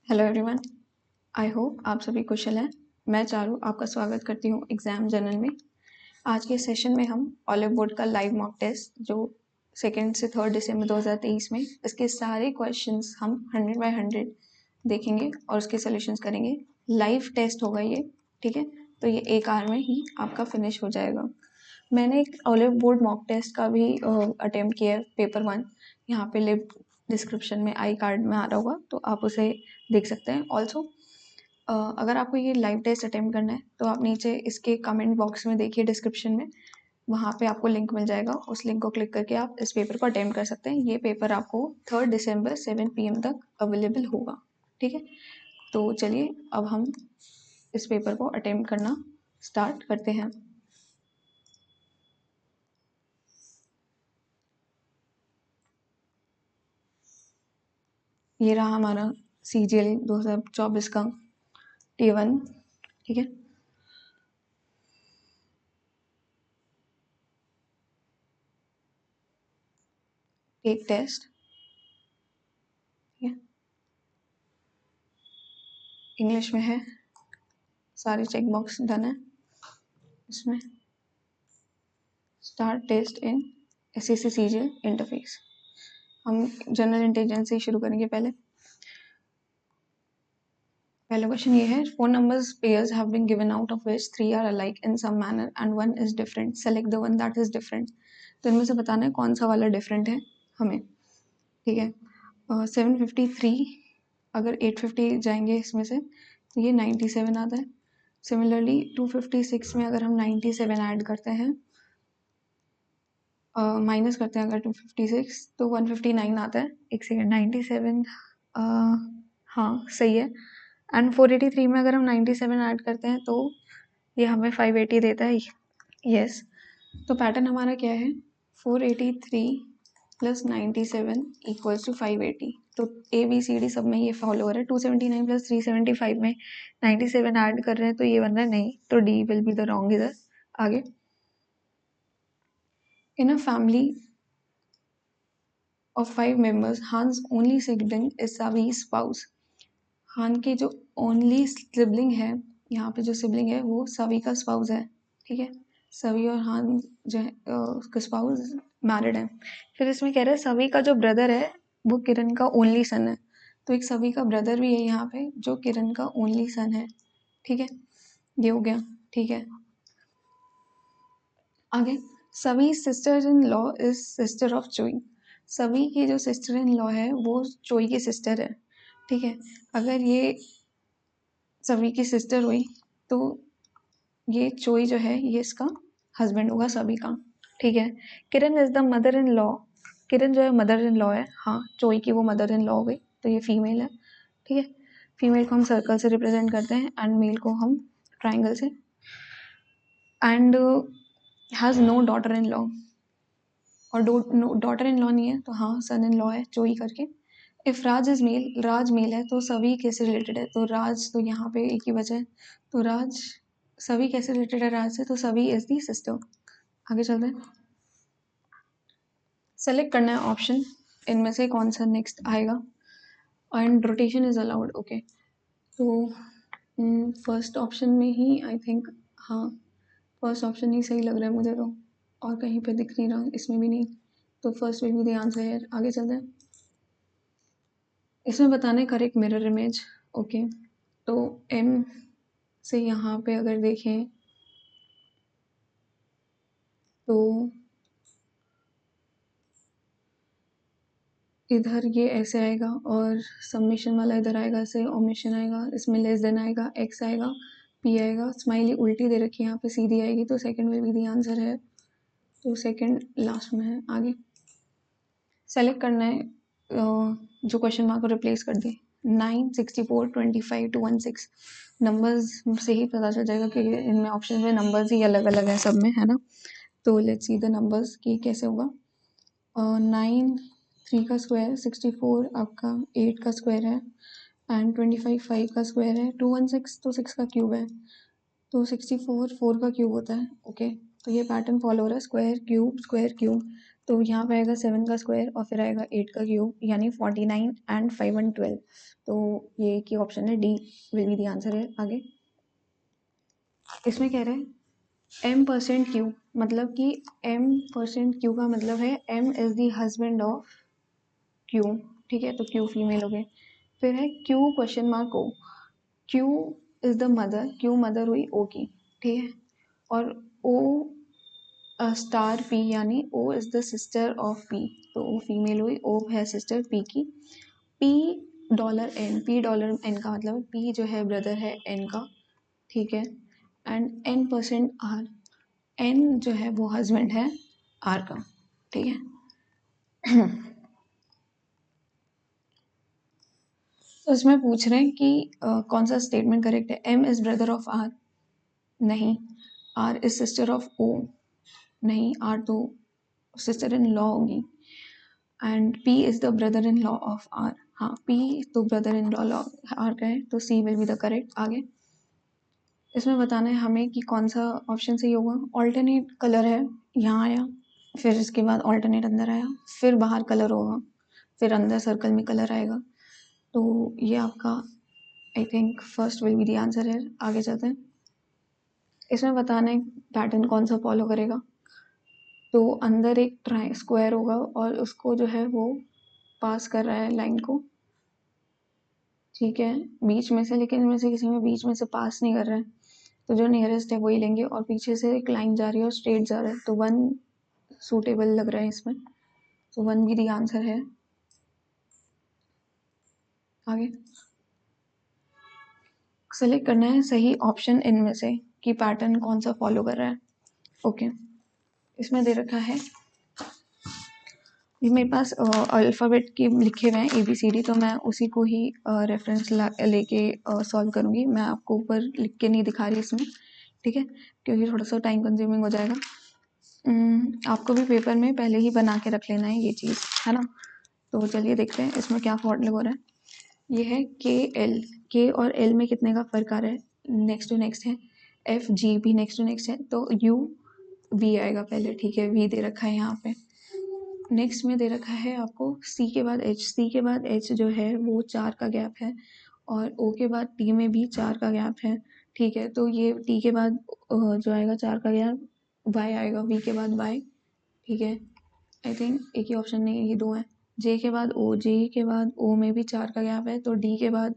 Hello everyone, I hope आप सभी कुशल हैं। मैं चारू आपका स्वागत करती हूँ एग्ज़ाम जर्नल में। आज के सेशन में हम ऑलिव वुड का लाइव मॉक टेस्ट जो 2 से 3 दिसंबर 2023 में इसके सारे क्वेश्चंस हम 100 बाय 100 देखेंगे और उसके सॉल्यूशंस करेंगे। लाइव टेस्ट होगा ये, ठीक है। तो ये 1 आवर में ही आपका फिनिश हो जाएगा। मैंने एक ऑलिव वुड मॉक टेस्ट का भी अटेम्प्ट किया है, पेपर 1। यहाँ पे लिंक डिस्क्रिप्शन में आई कार्ड में आ रहा होगा, तो आप उसे देख सकते हैं। ऑल्सो अगर आपको ये लाइव टेस्ट अटेम्प्ट करना है तो आप नीचे इसके कमेंट बॉक्स में देखिए डिस्क्रिप्शन में, वहाँ पे आपको लिंक मिल जाएगा। उस लिंक को क्लिक करके आप इस पेपर को अटेम्प्ट कर सकते हैं। ये पेपर आपको 3 दिसंबर 7 PM तक अवेलेबल होगा, ठीक है। तो चलिए अब हम इस पेपर को अटेम्प्ट करना स्टार्ट करते हैं। ये रहा हमारा CGL 2024 का T1, ठीक है। एक टेस्ट, ठीक है, इंग्लिश में है। सारे चेक बॉक्स डन है इसमें। स्टार्ट टेस्ट इन SSC CGL इंटरफेस। हम जनरल इंटेलिजेंस से शुरू करेंगे। पहला क्वेश्चन ये है, 4 numbers pairs have been given out of which 3 are alike in some manner and 1 is different. Select the one that is different. तो इनमें से बताना है कौन सा वाला डिफरेंट है हमें, ठीक है। 753, अगर 850 जाएंगे इसमें से तो ये 97 आता है। सिमिलरली 256 में अगर हम 97 ऐड करते हैं, माइनस करते हैं अगर 256 तो 159 आता है। एक सेकेंड, 97, हाँ सही है। एंड 483 में अगर हम 97 ऐड करते हैं तो ये हमें 580 देता है। यस, तो पैटर्न हमारा क्या है, 483 प्लस 97 इक्वल्स टू 580। तो ABCD सब में ये फॉलो हो रहा है। 279 प्लस 375 में 97 ऐड कर रहे हैं तो ये बन रहा है नहीं, तो D will be the wrong इधर। आगे, इन a family of 5 members, Han's only sibling is Savi's spouse. हान के जो ओनली सिबलिंग है, यहाँ पे जो सिबलिंग है वो सवी का स्पाउस है, ठीक है। सवी और हान जो है उसका स्पाउस मैरिड है। फिर इसमें कह रहा है सवी का जो ब्रदर है वो किरण का ओनली सन है, तो एक सवी का ब्रदर भी है यहाँ पे जो किरण का ओनली सन है, ठीक है। ये हो गया, ठीक है। आगे, Savi sister in law is sister of चोई। सवी की जो सिस्टर इन लॉ है वो चोई की सिस्टर है, ठीक है। अगर ये सवी की सिस्टर हुई तो ये चोई जो है ये इसका हस्बैंड होगा सभी का, ठीक है। Kiran is the mother in law, Kiran जो है मदर इन लॉ है, हाँ चोई की वो मदर इन लॉ हो गई, तो ये फीमेल है, ठीक है। फीमेल को हम सर्कल से रिप्रेजेंट करते हैं एंड मेल को हम ट्राइंगल से। And has no daughter in law, और डॉटर इन लॉ नहीं है तो हाँ सन इन लॉ है चोई करके। If Raj is male, Raj male है तो सभी कैसे रिलेटेड है, तो राज तो यहाँ पे एक ही वजह है, तो राज सभी कैसे रिलेटेड है राज से, तो सभी इज दी सिस्टर। आगे चलते हैं, सेलेक्ट करना है ऑप्शन, इनमें से कौन सा नेक्स्ट आएगा। And rotation is allowed, okay. तो फर्स्ट ऑप्शन में ही आई थिंक, हाँ फर्स्ट ऑप्शन ही सही लग रहा है मुझे तो, और कहीं पे दिख नहीं रहा, इसमें भी नहीं, तो first will be the answer है। आगे चलते हैं, इसमें बताना है करेक्ट मिरर इमेज, ओके। तो M से यहाँ पे अगर देखें तो इधर ये ऐसे आएगा और सबमिशन वाला इधर आएगा, ऐसे ओमिशन आएगा, इसमें लेस देन आएगा, X आएगा, P आएगा, स्माइली उल्टी दे रखी है यहाँ पे सीधी आएगी, तो second will be the answer है, तो सेकंड लास्ट में है। आगे सेलेक्ट करना है जो क्वेश्चन मार्क को रिप्लेस कर दे। 9, 64, 25 to 16 नंबर्स से ही पता चल जाएगा कि इनमें ऑप्शन में नंबर्स ही अलग अलग है सब में, है ना। तो लेट्स सी द नंबर्स की कैसे होगा। 9 3 का स्क्वायर, 64 आपका 8 का स्क्वायर है, एंड 25 5 का स्क्वायर है, 216 तो 6 का क्यूब है, तो 64 4 का क्यूब होता है, ओके। तो ये पैटर्न फॉलो हो रहा है, स्क्वायर क्यूब स्क्वायर क्यूब। तो यहाँ पे आएगा 7 का स्क्वायर और फिर आएगा 8 का क्यूब, यानी 49 एंड 5 1 12। तो ये की ऑप्शन है D will be the answer है। आगे इसमें कह रहे हैं m%q, मतलब कि m%q का मतलब है m is the husband of q, ठीक है, तो q फीमेल हो गए। फिर है q question mark o, q is the mother, q mother हुई o की, ठीक है, और o स्टार p यानी o is the sister of p, तो o फीमेल हुई, o है सिस्टर p की। p $n, p $n का मतलब p जो है ब्रदर है n का, ठीक है, एंड n% r, n जो है वो हस्बैंड है r का, ठीक है। तो इसमें पूछ रहे हैं कि कौन सा स्टेटमेंट करेक्ट है। m is brother of r, नहीं। r is sister of o, नहीं, r तो सिस्टर इन लॉ होगी। And p is the brother in law of r, हाँ, p तो ब्रदर इन लॉ r का है, तो c will be the correct. आगे इसमें बताना है हमें कि कौन सा ऑप्शन सही होगा। ऑल्टरनेट कलर है, यहाँ आया, फिर इसके बाद ऑल्टरनेट अंदर आया, फिर बाहर कलर होगा, फिर अंदर सर्कल में कलर आएगा, तो ये आपका I think first will be the answer है। आगे चलते हैं। इसमें बताना है पैटर्न कौन सा फॉलो करेगा। तो अंदर एक ट्राई स्क्वायर होगा और उसको जो है वो पास कर रहा है लाइन को, ठीक है, बीच में से, लेकिन इनमें से किसी में बीच में से पास नहीं कर रहा है, तो जो नियरेस्ट है वही लेंगे, और पीछे से एक लाइन जा रही है और स्ट्रेट जा रहा है, तो 1 सूटेबल लग रहा है इसमें, तो 1 भी दी आंसर है। आगे सेलेक्ट करना है सही ऑप्शन इनमें से कि पैटर्न कौन सा फॉलो कर रहा है। ओके, इसमें दे रखा है, ये मेरे पास अल्फ़ाबेट के लिखे हुए हैं ABCD, तो मैं उसी को ही रेफरेंस लेके सॉल्व करूँगी। मैं आपको ऊपर लिख के नहीं दिखा रही इसमें, ठीक है, क्योंकि थोड़ा सा टाइम कंज्यूमिंग हो जाएगा। आपको भी पेपर में पहले ही बना के रख लेना है ये चीज़, है ना। तो चलिए देखते हैं इसमें क्या फॉर्मूला हो रहा है। ये है KL, K और L में कितने का फ़र्क आ रहा है, नेक्स्ट टू नेक्स्ट है। FG भी नेक्स्ट टू नेक्स्ट है, तो U V आएगा पहले, ठीक है, V दे रखा है यहाँ पे। नेक्स्ट में दे रखा है आपको C के बाद H, C के बाद H जो है वो 4 का गैप है, और O के बाद T में भी 4 का गैप है, ठीक है, तो ये T के बाद जो आएगा 4 का गैप, Y आएगा V के बाद Y, ठीक है। आई थिंक एक ही ऑप्शन नहीं, ये दो है। J के बाद O, J के बाद O में भी 4 का गैप है, तो D के बाद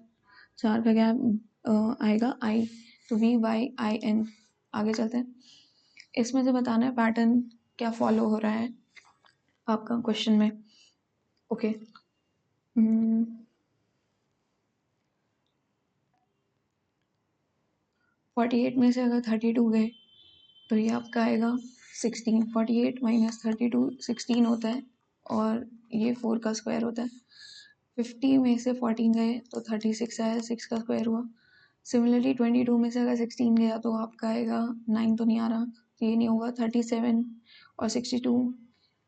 4 का गैप आएगा I, तो VYIN। आगे चलते हैं। इसमें से बताना है पैटर्न क्या फॉलो हो रहा है आपका क्वेश्चन में। ओके, 48 में से अगर 32 गए तो ये आपका आएगा 16। 48 माइनस 32 16 होता है, और ये 4 का स्क्वायर होता है। 50 में से 14 गए तो 36 आया, 6 का स्क्वायर हुआ। सिमिलरली 22 में से अगर 16 गया तो आपका आएगा 9, तो नहीं आ रहा, तो ये नहीं होगा। 37 और 62,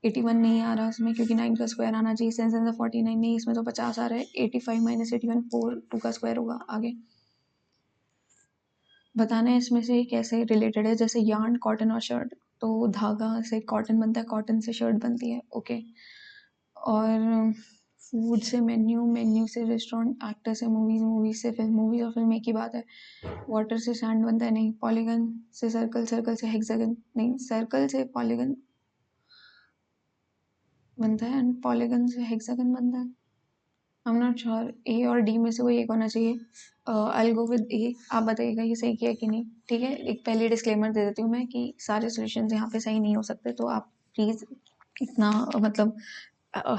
81 नहीं आ रहा इसमें, क्योंकि 9 का स्क्वायर आना चाहिए। 49 नहीं, इसमें तो 50 आ रहा है। 85 माइनस 81 4, 2 का स्क्वायर होगा। आगे बताना है इसमें से कैसे रिलेटेड है, जैसे यार्न, कॉटन और शर्ट, तो धागा से कॉटन बनता है, कॉटन से शर्ट बनती है, ओके। और फूड से मेन्यू, मेन्यू से रेस्टोरेंट, एक्टर से मूवीज, मूवीज से फिल्म, मूवीज और फिल्म एक ही बात है। वाटर से सैंड बनता है, नहीं। पॉलीगन से सर्कल, सर्कल से हेक्सागन, नहीं। सर्कल से पॉलीगन बनता है एंड पॉलीगन से हेक्सागन बनता है। आई एम नॉट श्योर, ए और डी में से कोई एक होना चाहिए। आई गो विद ए, आप बताइएगा ये सही किया कि नहीं, ठीक है। एक पहले डिस्क्लेमर दे देती हूँ मैं कि सारे सॉल्यूशंस यहाँ पे सही नहीं हो सकते, तो आप प्लीज़ इतना मतलब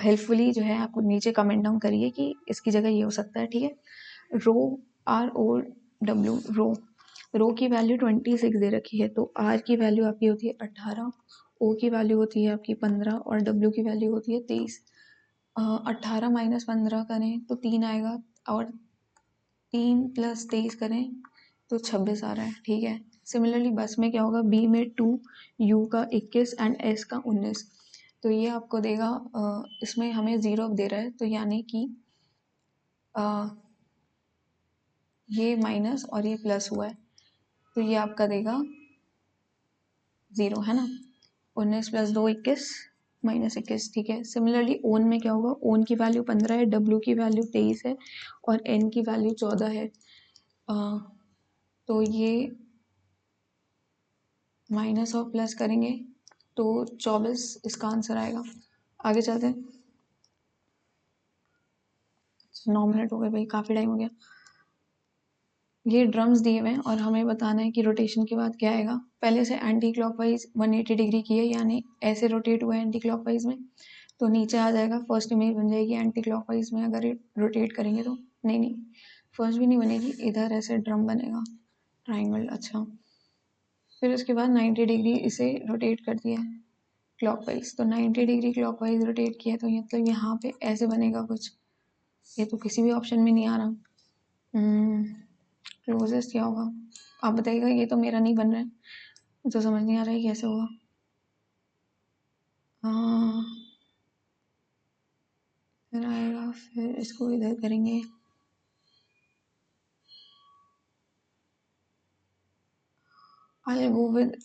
हेल्पफुली जो है आपको नीचे कमेंट डाउन करिए कि इसकी जगह ये हो सकता है, ठीक है। रो, ROW, रो, रो की वैल्यू 26 दे रखी है, तो R की वैल्यू आपकी होती है 18, O की वैल्यू होती है आपकी 15 और W की वैल्यू होती है 23। 18 माइनस 15 करें तो 3 आएगा, और 3 प्लस 23 करें तो 26 आ रहा है, ठीक है। सिमिलरली बस में क्या होगा, B में 2, U का 21 एंड S का 19, तो ये आपको देगा इसमें हमें 0 दे रहा है, तो यानी कि ये माइनस और ये प्लस हुआ है, तो ये आपका देगा 0, है ना। 19 प्लस 2 21, -21, ठीक है। सिमिलरली ओन में क्या होगा, ओन की वैल्यू 15 है, डब्ल्यू की वैल्यू 23 है और एन की वैल्यू 14 है। तो ये माइनस और प्लस करेंगे तो 24 इसका आंसर आएगा। आगे चलते हैं। 9 मिनट हो गए भाई, काफ़ी टाइम हो गया। ये ड्रम्स दिए हुए हैं और हमें बताना है कि रोटेशन के बाद क्या आएगा। पहले से एंटी क्लॉकवाइज 180 डिग्री की है, यानी ऐसे रोटेट हुआ है एंटी क्लॉकवाइज में, तो नीचे आ जाएगा। फर्स्ट इमेज बन जाएगी एंटी क्लॉकवाइज में अगर रोटेट करेंगे तो। नहीं, फर्स्ट भी नहीं बनेगी, इधर ऐसे ड्रम बनेगा ट्राइंगल। अच्छा, फिर उसके बाद 90 डिग्री इसे रोटेट कर दिया क्लॉकवाइज, तो 90 डिग्री क्लॉकवाइज रोटेट किया तो मतलब यहाँ पे ऐसे बनेगा कुछ। ये तो किसी भी ऑप्शन में नहीं आ रहा। क्लोजेस्ट क्या होगा आप बताइएगा। ये तो मेरा नहीं बन रहा है, तो समझ नहीं आ रहा है कैसे होगा। हाँ, फिर आएगा, फिर इसको इधर करेंगे। आई गो विद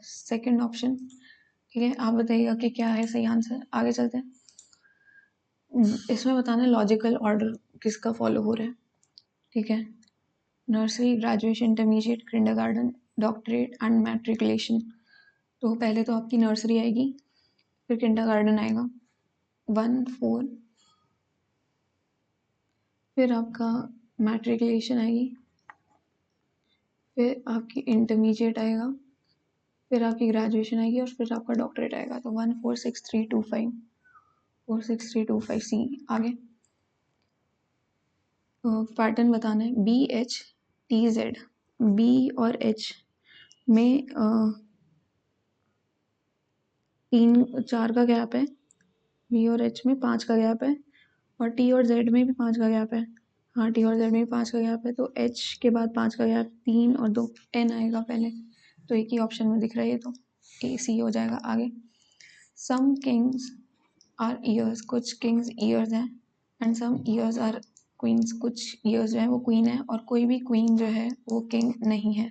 सेकंड ऑप्शन, ठीक है। आप बताइएगा कि क्या है सही आंसर। आगे चलते हैं। इसमें बताना है लॉजिकल ऑर्डर किसका फॉलो हो रहा है, ठीक है। Nursery, graduation, intermediate, kindergarten, doctorate and matriculation. तो पहले तो आपकी नर्सरी आएगी, फिर किंडरगार्टन आएगा 1 4, फिर आपका मैट्रिकुलेशन आएगी, फिर आपकी इंटरमीडिएट आएगा, फिर आपकी ग्रेजुएशन आएगी और फिर आपका डॉक्टरेट आएगा। तो 1 4 6 3 2 5, 4 6 3 2 5 सी। आगे पैटर्न बताना है BH TZ। बी और एच में 3 4 का गैप है, बी और एच में 5 का गैप है, और टी और जेड में भी 5 का गैप है। हाँ, टी और जेड में भी 5 का गैप है, तो एच के बाद 5 का गैप, 3 और 2, एन आएगा पहले। तो एक ही ऑप्शन में दिख रहा है ये, तो ए सी हो जाएगा। आगे सम किंग्स आर ईयर्स, कुछ किंग्स ईयर्स हैं, and some ears are queens, कुछ ईयर्स जो है वो क्वीन है और कोई भी क्वीन जो है वो किंग नहीं है,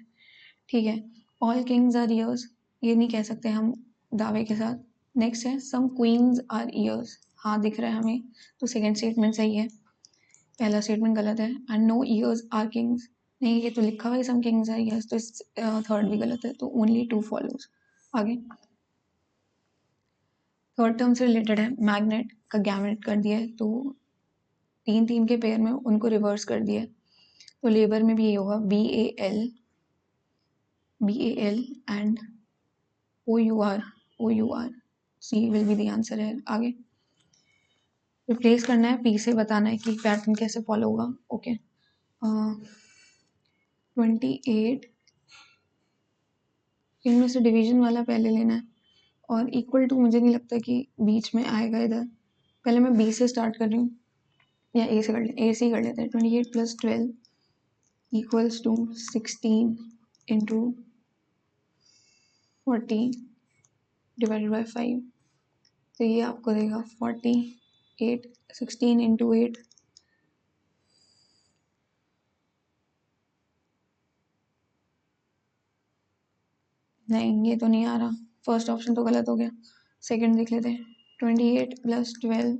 ठीक है। ऑल किंग्स आर ईयर्स ये नहीं कह सकते हम दावे के साथ। नेक्स्ट है सम क्वींस आर ईयर्स, हाँ दिख रहा है हमें, तो सेकेंड स्टेटमेंट सही है, पहला स्टेटमेंट गलत है। And no ears are kings, नहीं ये तो लिखा हुआ है सम किंग्स आर ईयर्स, तो थर्ड भी गलत है, तो ओनली 2 फॉलोज। आगे थर्ड टर्म से रिलेटेड है, मैग्नेट का गैमेट कर दिया है, तो 3 3 के पेयर में उनको रिवर्स कर दिया है, तो लेबर में भी ये होगा BAL and OUR C will be the answer है। आगे रिप्लेस करना है, पी से बताना है कि पैटर्न कैसे फॉलो होगा। ओके 28 इनमें से डिवीजन वाला पहले लेना है, और इक्वल टू मुझे नहीं लगता कि बीच में आएगा इधर। पहले मैं बी से स्टार्ट कर रही हूँ, या ए से कर ले, ए से ही कर लेते हैं। 28 + 12 equals to 16 into 40 divided by 5, तो ये आपको देगा 48। 16 इंटू 8, नहीं ये तो नहीं आ रहा, फर्स्ट ऑप्शन तो गलत हो गया, सेकंड देख लेते हैं। 28 +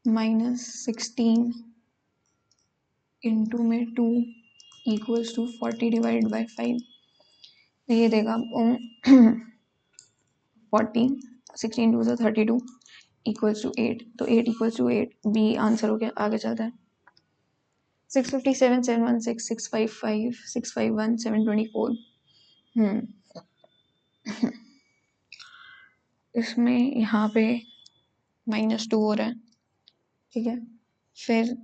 12 - 16 इंटू में 2 इक्वल्स टू 40 डिवाइडेड बाई 5, तो ये देगा 40, 16 2 32 इक्वल्स टू 8, तो 8 इक्वल्स टू 8, बी आंसर हो गया। आगे चलता है। 657 716 655 651 724। इसमें यहाँ पे -2 हो रहा है, ठीक है, फिर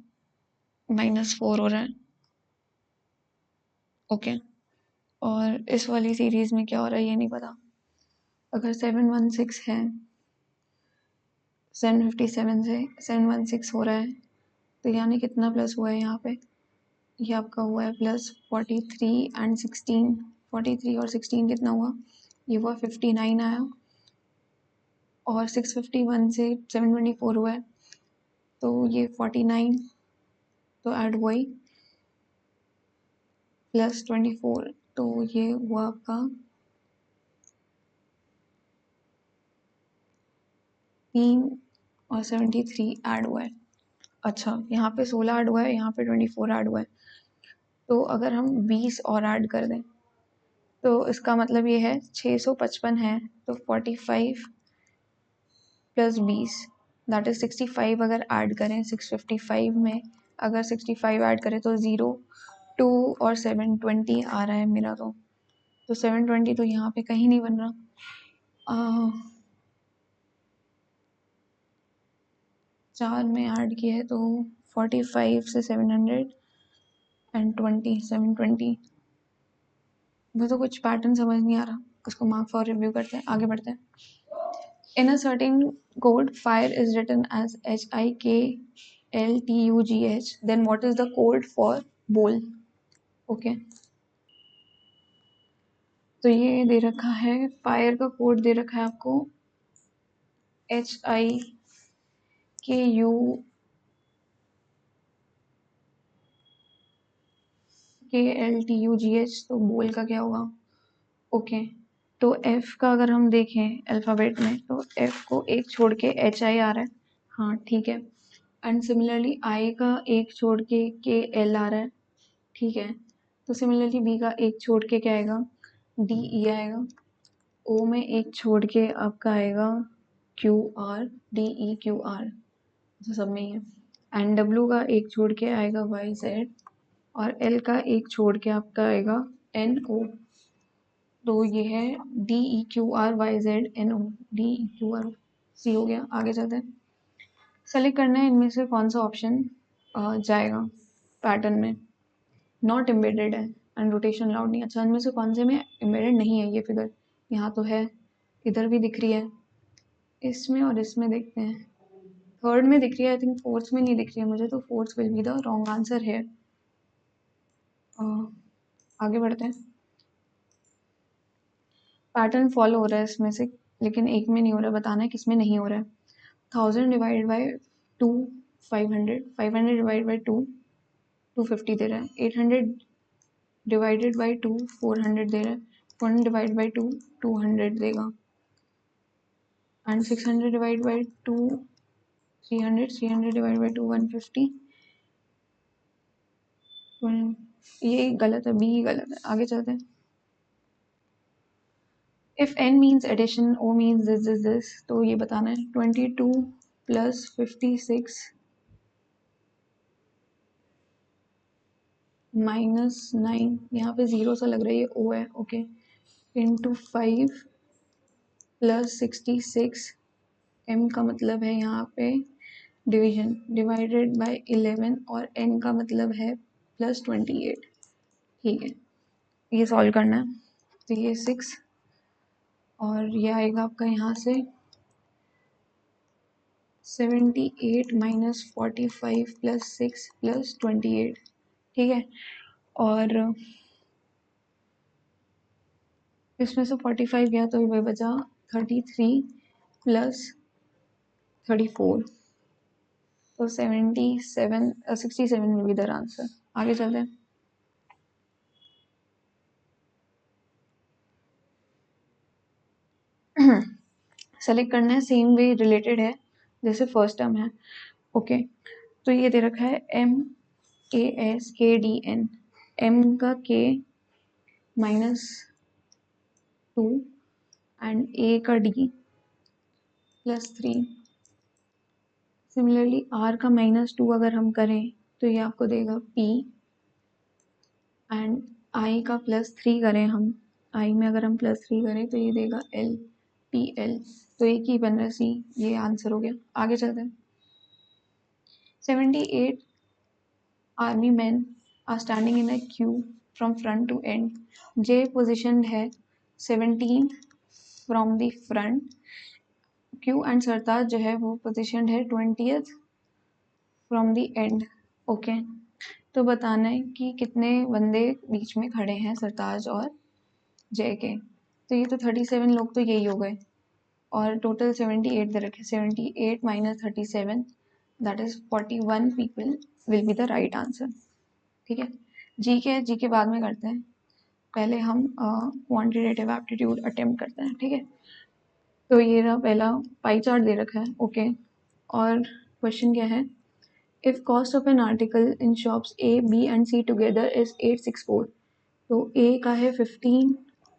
-4 हो रहा है, ओके। और इस वाली सीरीज में क्या हो रहा है ये नहीं पता। अगर 716 है, 757 से 716 हो रहा है, तो यानी कितना प्लस हुआ है यहाँ पे, ये आपका हुआ है +43 एंड 16, 43 और 16 कितना हुआ, ये हुआ 59 आया, और 651 से 724 हुआ है, तो ये 49, तो ऐड हुआ ही +24, तो ये हुआ आपका 3 और 73 ऐड हुआ है। अच्छा, यहाँ पे 16 ऐड हुआ है, यहाँ पे 24 ऐड हुआ है। तो अगर हम 20 और ऐड कर दें तो इसका मतलब ये है 655 है, तो 45 प्लस 20 दैट इज 65 अगर ऐड करें 655 में, अगर 65 ऐड करें तो 0 2 और 720 आ रहा है मेरा। तो 720 तो यहाँ पे कहीं नहीं बन रहा। 4 में ऐड किया है तो 45 से 720 वो तो कुछ पैटर्न समझ नहीं आ रहा, उसको मार्क फॉर रिव्यू करते हैं, आगे बढ़ते हैं। In a certain code, fire is written as HIKLTUGH. Then what is the code for bowl? Okay. तो ये दे रखा है, फायर का कोड दे रखा है आपको HIKUKLTUGH। तो बोल का क्या होगा? ओके तो F का अगर हम देखें अल्फ़ाबेट में तो F को एक छोड़ के HI आ रहा है, हाँ ठीक है। एंड सिमिलरली I का एक छोड़ के KL आ रहा है, ठीक है। तो सिमिलरली B का एक छोड़ के क्या आएगा? DE आएगा। O में एक छोड़ के आपका आएगा QR, DEQR, तो सब में ही है। एंड W का एक छोड़ के आएगा YZ और L का एक छोड़ के आपका आएगा NO। तो ये है DEQRYZNO, DEQRC हो गया। आगे चलते हैं, सेलेक्ट करना है इनमें से कौन सा ऑप्शन जाएगा पैटर्न में। नॉट एम्बेडेड है एंड रोटेशन अलाउड नहीं। अच्छा, इनमें से कौन से में एम्बेडेड नहीं है ये फिगर? यहाँ तो है, इधर भी दिख रही है, इसमें और इसमें देखते हैं। थर्ड में दिख रही है, आई थिंक फोर्थ में नहीं दिख रही है मुझे, तो fourth will be the wrong answer है। आगे बढ़ते हैं। पैटर्न फॉलो हो रहा है इसमें से, लेकिन एक में नहीं हो रहा है, बताना है किस में नहीं हो रहा है। 1000 डिवाइडेड बाई 2 500, 500 डिवाइड बाई 2 250 दे रहा है। 800 डिवाइडेड बाई 2 400 दे रहा है। 400 डिवाइड बाई 2 200 देगा। And 600 divide by 2 300, 300 divide by 2 150। ये गलत है, बी गलत है। आगे चलते हैं। If n means addition, o means this, तो ये बताना है। 22 प्लस 56 माइनस 9, यहाँ पे 0 सा लग रहा है, ये o है, ओके। इंटू 5 प्लस 66, m का मतलब है यहाँ पे डिवीजन, डिवाइडेड बाय 11 और n का मतलब है प्लस 28, ठीक है। ये सॉल्व करना है, तो ये 6 और ये आएगा आपका यहाँ से 78 माइनस 45 प्लस 6 प्लस 28, ठीक है। और इसमें से 45 गया तो ये बचा 33 प्लस 34, तो 77 67 विल बी द आंसर। आगे चलते हैं। सेलेक्ट करना है, सेम वे रिलेटेड है जैसे फर्स्ट टर्म है, ओके। तो ये दे रखा है MASKDN, M का K -2 एंड A का D +3। सिमिलरली R का -2 अगर हम करें तो ये आपको देगा P, एंड I का +3 करें हम, I में अगर हम +3 करें तो ये देगा L PL, तो एक ही बन रहा है C, ये आंसर हो गया। आगे चलते हैं। 78 army men are standing in a queue from front to end. J position है 17 from the front, queue end Sartaj जो है वो पोजिशन है 20th from the end, okay. तो बताना है कि कितने बंदे बीच में खड़े हैं सरताज और जय के। तो ये तो 37 लोग तो यही हो गए, और टोटल 78 दे रखे। 78 minus 37 that is 41 people will be the right answer, ठीक है। जी के बाद में करते हैं, पहले हम क्वांटिटेटिव एप्टीट्यूड अटेम्प्ट करते हैं, ठीक है। तो ये रहा पहला पाई चार्ट दे रखा है, ओके। और क्वेश्चन क्या है, if cost of an article in shops A B and C together is 864, तो ए का है 15,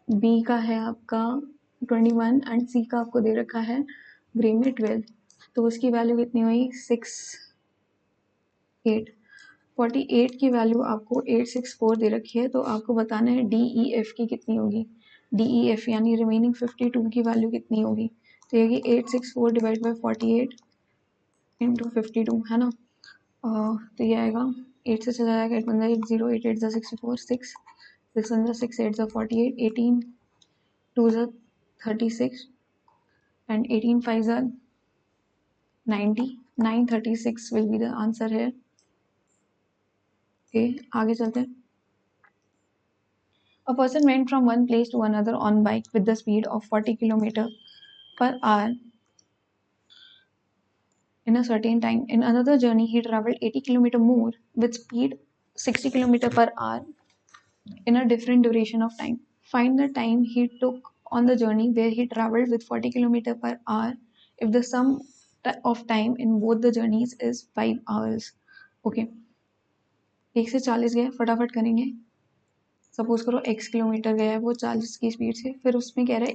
बी का है आपका 21 एंड सी का आपको दे रखा है ग्रे में 12, तो उसकी वैल्यू कितनी हुई 8 48 की वैल्यू आपको 864 दे रखी है, तो आपको बताना है डी ई एफ की कितनी होगी। डी ई एफ यानी रिमेनिंग 52 की वैल्यू कितनी होगी, तो ये 864 डिवाइड बाई 48 इंटू 52 है ना। तो ये आएगा 8 से चला जाएगा, 8 बन जाएगा 0, 8 8 जा 64, 6 6 बन जा 6 8 जा 48, 18 2 जा 36 एंड 18 5 जा 90, 936 विल बी द आंसर है। ओके, आगे चलते हैं। A person went from one place to another on bike with the speed of 40 km/h in a certain time. In another journey, he traveled 80 km more with speed 60 km/h in a different duration of time. Find the time he took on the journey where he traveled with 40 km/h if the sum of time in both the journeys is 5 hours. Okay. 1 से 40 गए, फटाफट करेंगे। Suppose करो x kilometre गया है वो 40 की speed से, फिर उसमें कह रहा है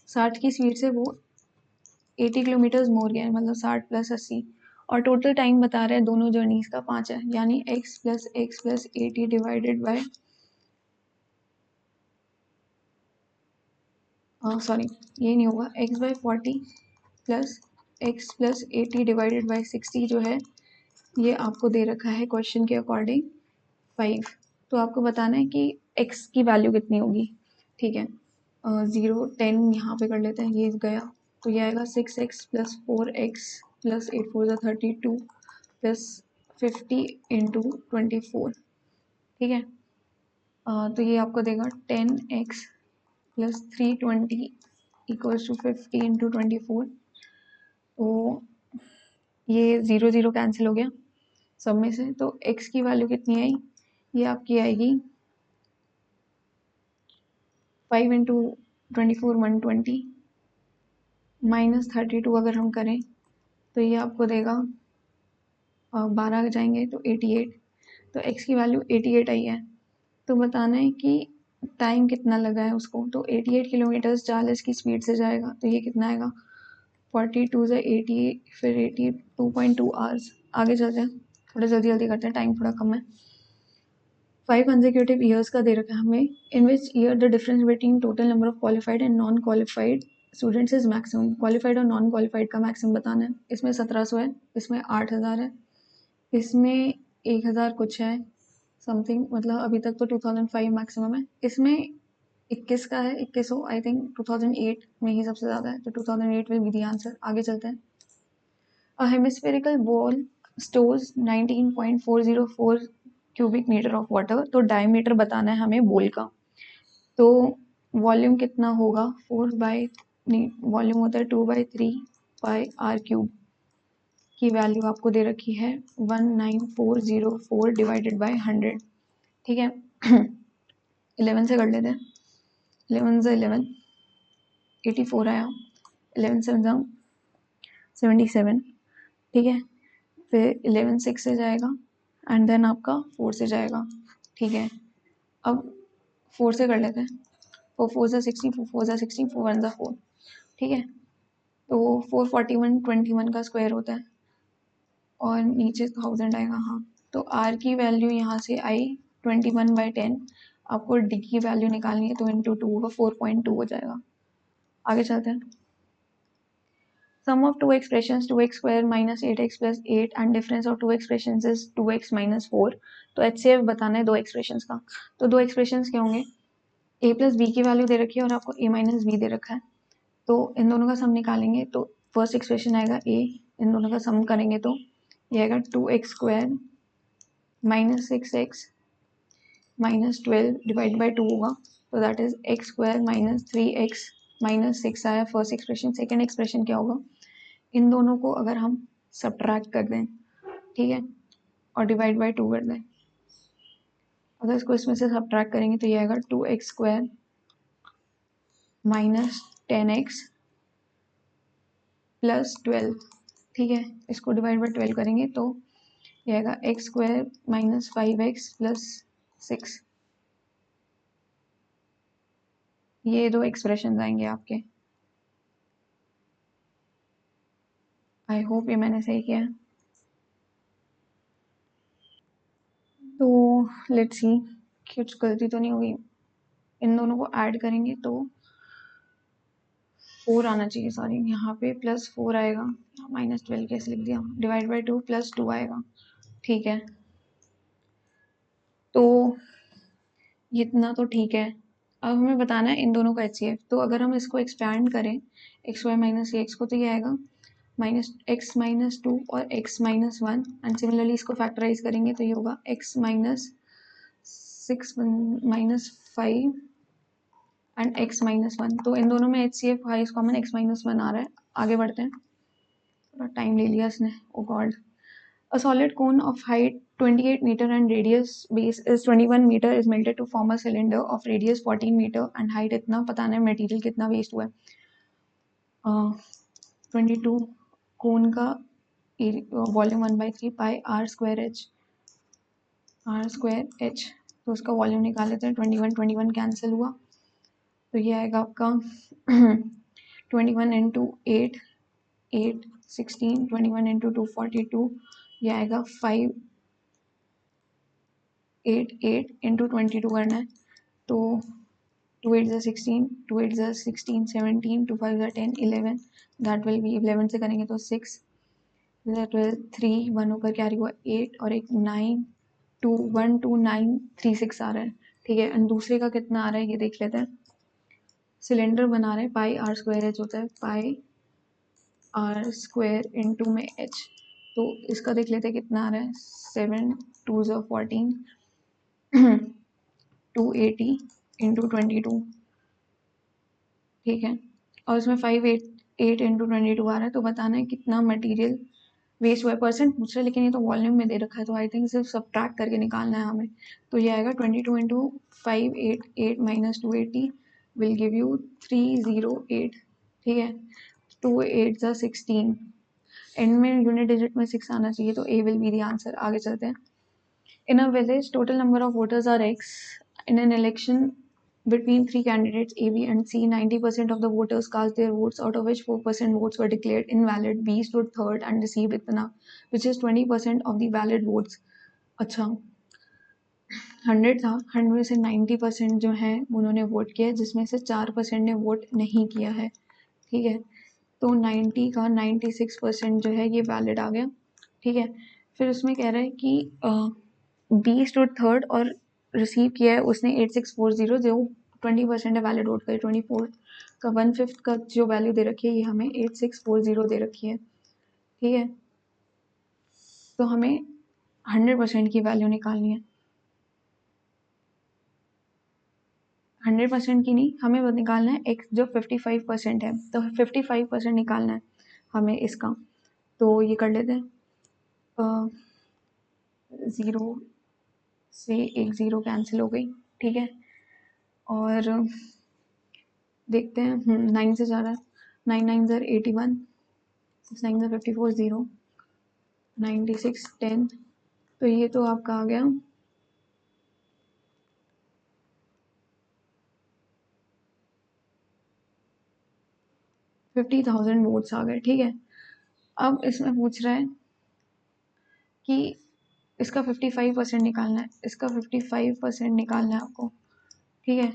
60 की स्पीड से वो 80 किलोमीटर मोर गया है, मतलब 60 + 80, और टोटल टाइम बता रहा है दोनों जर्नीज का 5 है, यानी x + 80 डिवाइडेड बाय सॉरी ये नहीं होगा, x/40 + x + 80 डिवाइडेड बाय 60 जो है ये आपको दे रखा है क्वेश्चन के अकॉर्डिंग 5। तो आपको बताना है कि x की वैल्यू कितनी होगी, ठीक है। 0 10 यहाँ पे कर लेते हैं, ये गया तो ये आएगा 6x + 4x + 8 4 32 + 50 × 24, ठीक है। तो ये आपको देगा 10x + 320 = 50 × 24, तो ये 0 0 कैंसिल हो गया सब में से, तो x की वैल्यू कितनी आई, ये आपकी आएगी 5 × 24 120 -32 अगर हम करें तो ये आपको देगा 12 जाएंगे तो 88, तो x की वैल्यू 88 आई है। तो बताना है कि टाइम कितना लगा है उसको, तो 88 किलोमीटर 40 की स्पीड से जाएगा, तो ये कितना आएगा 42 से 80 फिर 82.2 आवर्स। आगे चलते हैं, थोड़ा जल्दी जल्दी करते हैं, टाइम थोड़ा कम है। 5 consecutive ईयर्स का दे रखा है हमें, in which year the difference between total number of qualified and non qualified students is maximum. Qualified और नॉन क्वालिफाइड का मैक्सिमम बताना है। इसमें 1700 है, इसमें 8000 है, इसमें 1000 कुछ है समथिंग, मतलब अभी तक तो 2005 मैक्सिमम है। इसमें 21 का है, 2100 आई थिंक 2008 में ही सबसे ज़्यादा है, तो 2008 विल बी द आंसर। आगे चलते हैं। A hemispherical ball stores 19.404 cubic metre of water, तो डायमीटर बताना है हमें बॉल का, तो वॉल्यूम कितना होगा 4/, वॉल्यूम होता है 2/3 पाई r³ की वैल्यू आपको दे रखी है 19404 डिवाइडेड बाय 100, ठीक है। 11 से कर लेते हैं, 11 से 11 84 आया, 11 7 77, ठीक है। फिर 11 6 से जाएगा एंड देन आपका 4 से जाएगा, ठीक है। अब 4 से कर लेते हैं, 4 4 जा 60, 4 4 जा 60, 4 1 जा 4, ठीक है। तो 441 21 का स्क्वायर होता है और नीचे 1000 आएगा, हाँ। तो r की वैल्यू यहाँ से आई 21/10, आपको d की वैल्यू निकालनी है, तो इंटू 2 होगा, 4.2 हो जाएगा। आगे चलते हैं। Sum of two expressions 2x square minus 8x plus 8 and difference of two expressions is 2x minus 4। तो HCF बताना है दो expressions का, तो दो expressions क्या होंगे, a plus b की वैल्यू दे रखी है और आपको a minus b दे रखा है, तो इन दोनों का सम निकालेंगे तो फर्स्ट एक्सप्रेशन आएगा a, इन दोनों का सम करेंगे तो ये आएगा 2x square minus 6x minus 12 divide by 2 होगा, तो that is x square minus 3x minus 6 आया फर्स्ट एक्सप्रेशन। सेकेंड एक्सप्रेशन क्या होगा, इन दोनों को अगर हम सब्ट्रैक्ट कर दें, ठीक है, और डिवाइड बाई 2 कर दें, अगर इसको इसमें से सब्ट्रैक्ट करेंगे तो ये आएगा 2x square minus 10x plus 12, ठीक है। इसको डिवाइड बाई 12 करेंगे तो ये आएगा x square minus 5x plus 6। ये दो एक्सप्रेशन आएंगे आपके। आई होप ये मैंने सही किया है। तो लेट्स सी कुछ गलती तो नहीं होगी। इन दोनों को ऐड करेंगे तो 4 आना चाहिए, सॉरी यहाँ पे प्लस 4 आएगा, माइनस 12 कैसे लिख दिया, डिवाइड बाई 2 प्लस 2 आएगा, ठीक है। तो इतना तो ठीक है। अब हमें बताना है इन दोनों का HCF। तो अगर हम इसको एक्सपैंड करें एक्स वाई माइनस एक्स को, तो ये आएगा माइनस एक्स माइनस 2 और एक्स माइनस 1, एंड सिमिलरली इसको फैक्टराइज करेंगे तो ये होगा x minus 6 minus 5 and x minus 1। तो इन दोनों में HCF highest common x minus 1 आ रहा है। आगे बढ़ते हैं, थोड़ा टाइम ले लिया इसने, ओ God. A solid cone of height 28 meter and radius base is 21 meter is melted to form a cylinder of radius 14 meter and height इतना पता नहीं मटेरियल कितना वेस्ट हुआ है। 22 कोन का volume 1/3 pi r square h. तो उसका volume निकाल लेते हैं। 21 कैंसिल हुआ तो ये आएगा आपका 21 इंटू 8 16, 21 इंटू 2 42, ये आएगा 5 8 8 इंटू 22 करना है तो 2 8 ज़ा 16, 2 8 ज़ा 16, 17, 2 5 ज़ा 10, 11, दैट विल बी 11 से करेंगे तो 6 12 3 1 ऊपर कैरी हुआ 8 और एक 9 2 1 2 9 3 6 आ रहा है, ठीक है। एंड दूसरे का कितना आ रहा है ये देख लेते हैं। सिलेंडर बना रहे हैं, पाई आर स्क्वायर एच होता है, पाई आर स्क्वायर इंटू में एच। तो इसका देख लेते हैं कितना आ रहा है। 7 2 ज़ा 14 280 इंटू 22, ठीक है। और इसमें 5 8 इंटू 22 आ रहा है। तो बताना है कितना मटेरियल वेस्ट हुआ है। परसेंट पूछ रहा है लेकिन ये तो वॉल्यूम में दे रखा है, तो आई थिंक सिर्फ सब्ट्रैक्ट करके निकालना है हमें। तो ये आएगा 22 into 588 minus 280 will give you 308, ठीक है। 2 8 ज़ा 16, एंड में यूनिट डिजिट में 6 आना चाहिए, तो ए विल बी द आंसर। आगे चलते हैं। In a village, total number of voters are X. In an election between three candidates A, B, and C, 90% of the voters cast their votes, out of which 4% votes were declared invalid. B stood third and received itna, which is 20% of the valid votes. अच्छा, 100 था, 100 में से 90% जो है उन्होंने vote किया, जिसमें से 4% ने वोट नहीं किया है, ठीक है। तो 90 का 96% जो है ये वैलिड आ गया, ठीक है। फिर उसमें कह रहा है कि बी स्टूड थर्ड और रिसीव किया है उसने 8640, जो 20% है वैलिड वोट का। 24 का 1/5 का जो वैल्यू दे रखी है ये हमें 8640 दे रखी है, ठीक है। तो हमें 100% की वैल्यू निकालनी है। 100% की नहीं, हमें वो निकालना है एक्स जो 55% है, तो 55% निकालना है हमें इसका। तो ये कर लेते हैं। 0 से एक 0 कैंसिल हो गई, ठीक है। और देखते हैं 9 से जा रहा है। 9 9 ज़र 81, 6 9 ज़र 54, 0 96 10। तो ये तो आपका आ गया 50,000 वोट्स आ गए, ठीक है। अब इसमें पूछ रहा है कि इसका 55% निकालना है, इसका 55% निकालना है आपको, ठीक है।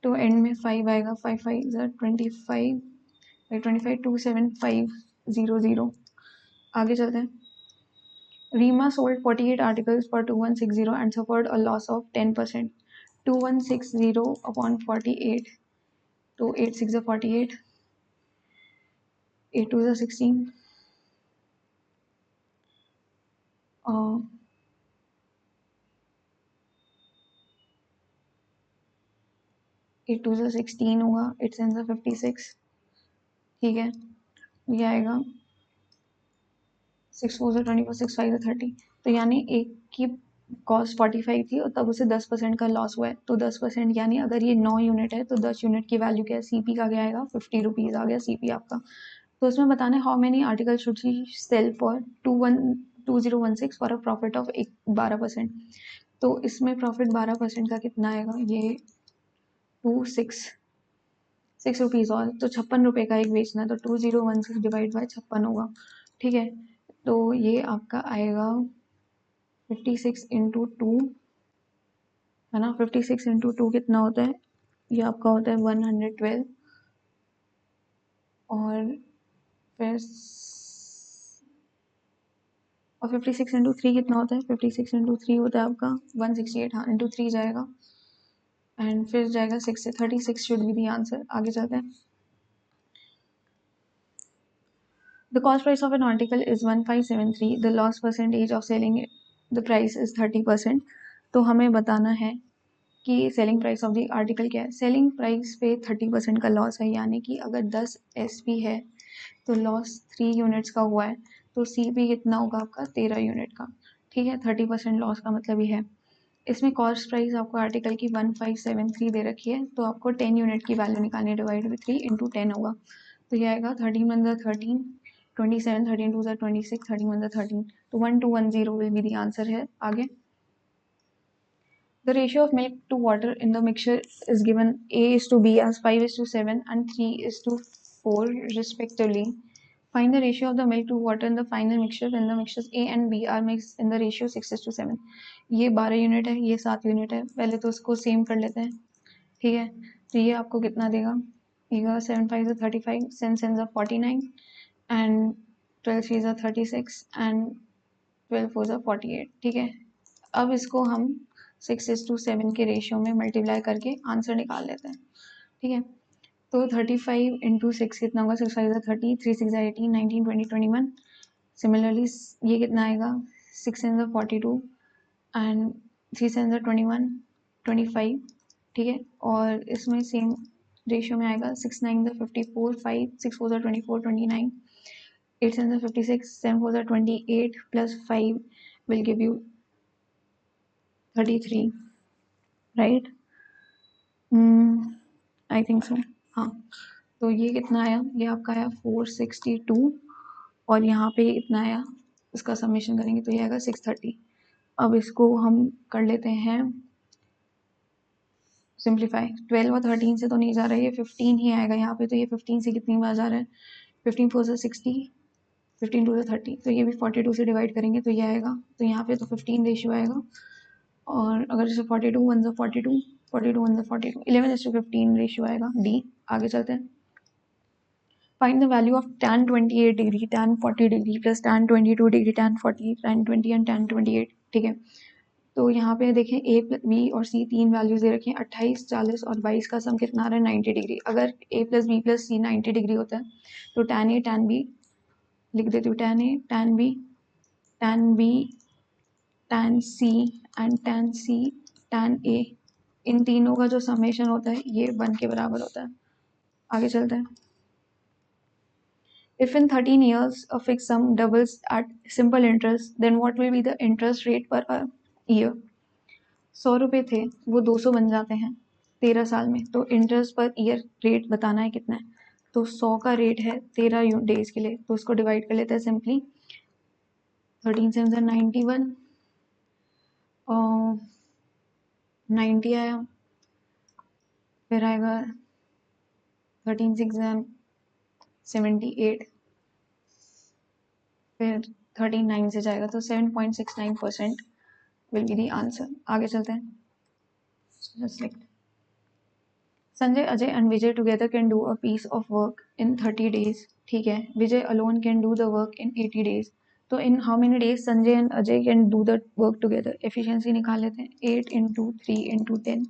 तो एंड में 5 आएगा, 5 5 ज़र 25 25 27500। आगे चलते हैं। Rima sold 48 articles for 2160 and suffered a loss of 10%. 2160 upon 48, तो 8 6 48, 8 2 16, 8 2 16 होगा, 8 7 56, ठीक है। ये आएगा 6 4 24, 6 5 30। तो यानी एक की कॉस्ट 45 थी और तब उसे 10% का लॉस हुआ है। तो 10% यानी अगर ये 9 यूनिट है तो 10 यूनिट की वैल्यू क्या है, सीपी का क्या आएगा, 50 रुपीज़ आ गया सीपी आपका। तो उसमें बताना है how many article should she sell for 2016 for a profit of 12%। तो इसमें प्रॉफिट 12% का कितना आएगा, ये 6 रुपीज़ और, तो 56 रुपये का एक बेचना है, तो 2016 डिवाइड बाय 56 होगा, ठीक है। तो ये आपका आएगा 56 इंटू 2, है ना। 56 इंटू 2 कितना होता है, ये आपका होता है 112, और फिर 56 इंटू 3 कितना होता है, 56 इंटू 3 होता है आपका 168, हाँ इंटू 3 जाएगा, एंड फिर जाएगा 6 से, 36 शुड बी दी आंसर। आगे चलते हैं। The cost price of an article is 1573. The loss percentage of selling the price is 30%. तो हमें बताना है कि selling price of the article क्या है। सेलिंग प्राइस पे 30% का लॉस है, यानी कि अगर 10 SP है तो लॉस 3 यूनिट्स का हुआ है, तो CP कितना होगा आपका 13 यूनिट का, ठीक है। 30% लॉस का मतलब ये है। इसमें कॉस्ट प्राइस आपको आर्टिकल की 1573 दे रखी है, तो आपको 10 यूनिट की वैल्यू निकालनी है, डिवाइड बाई 3 इंटू 10 होगा, तो ये आएगा 13 1 13, 27, 13 2 26, 13 1 13, तो 1210 विल बी द आंसर है। आगे, the ratio of milk to water in the mixture is given A is to B as 5 is to 7 and 3 is to 4 respectively. Find the ratio of the milk to water in the final mixture when the mixtures A and B are mixed in the ratio 6 is to 7. ये 12 unit है, ये 7 unit है, पहले तो उसको same कर लेते हैं, ठीक है। तो ये आपको कितना देगा, ये 7 5 is 35, 7 7 is 49 and 12 3 is 36 and 12 4 is 48, ठीक है। अब इसको हम 6:7 के रेशियो में मल्टीप्लाई करके आंसर निकाल लेते हैं, ठीक है। तो 35 इंटू 6 कितना होगा, 6 5 30, 3 6 18, 19 20 21। सिमिलरली ये कितना आएगा, 6 7 42 एंड 3 7 21 25, ठीक है। और इसमें सेम रेशियो में आएगा 6 9 54, 5 6 4 24 29, 8 7 56, 7 4 28 plus 5 will give you 33, right. I think so, हाँ। तो ये कितना आया, ये आपका आया 462, और यहाँ पे इतना आया, इसका समेशन करेंगे तो ये आएगा 630। अब इसको हम कर लेते हैं सिंप्लीफाई। 12 और 13 से तो नहीं जा रहा है, ये 15 ही आएगा यहाँ पे, तो ये 15 से कितनी बार जा रहा है, 15 4 से 60, 15 2 से 30, तो ये भी 42 से डिवाइड करेंगे तो ये आएगा, तो यहाँ पे तो 15 रेशियो आएगा, और अगर जैसे 42 1 से 42, 42 1 से 42, 11:15 रेशियो आएगा, डी। आगे चलते हैं। Find the value of tan 28 degree, tan 40 degree plus tan 22 degree, tan 40, tan 20 and tan 28, ठीक है। तो यहाँ पे देखें A B और C तीन वैल्यूज दे रखी हैं, 28 40 और 22 का सम कितना आ रहा है 90 डिग्री। अगर A plus B plus C 90 degree होता है तो tan A tan B लिख देती हूँ, tan A tan B tan B tan C and tan C tan A, इन तीनों का जो समेशन होता है ये 1 के बराबर होता है। आगे चलते हैं। If in 13 years a fixed sum doubles at simple interest, then what will be the interest rate per year? 100 रुपये थे, वो 200 बन जाते हैं 13 साल में, तो इंटरेस्ट पर ईयर रेट बताना है कितना है। तो 100 का रेट है 13 डेज के लिए, तो उसको डिवाइड कर लेते हैं सिंपली। 13 से 91 और 90 आया, फिर आएगा 13 6 78, फिर 39 से जाएगा तो 7.69% will be the answer. आगे चलते हैं। Just like Sanjay, Ajay and Vijay together can do a piece of work in 30 days. ठीक है, Vijay alone can do the work in 80 days. तो in how many days Sanjay and Ajay can do the work together? Efficiency निकाल लेते हैं, 8 into 3 into 10,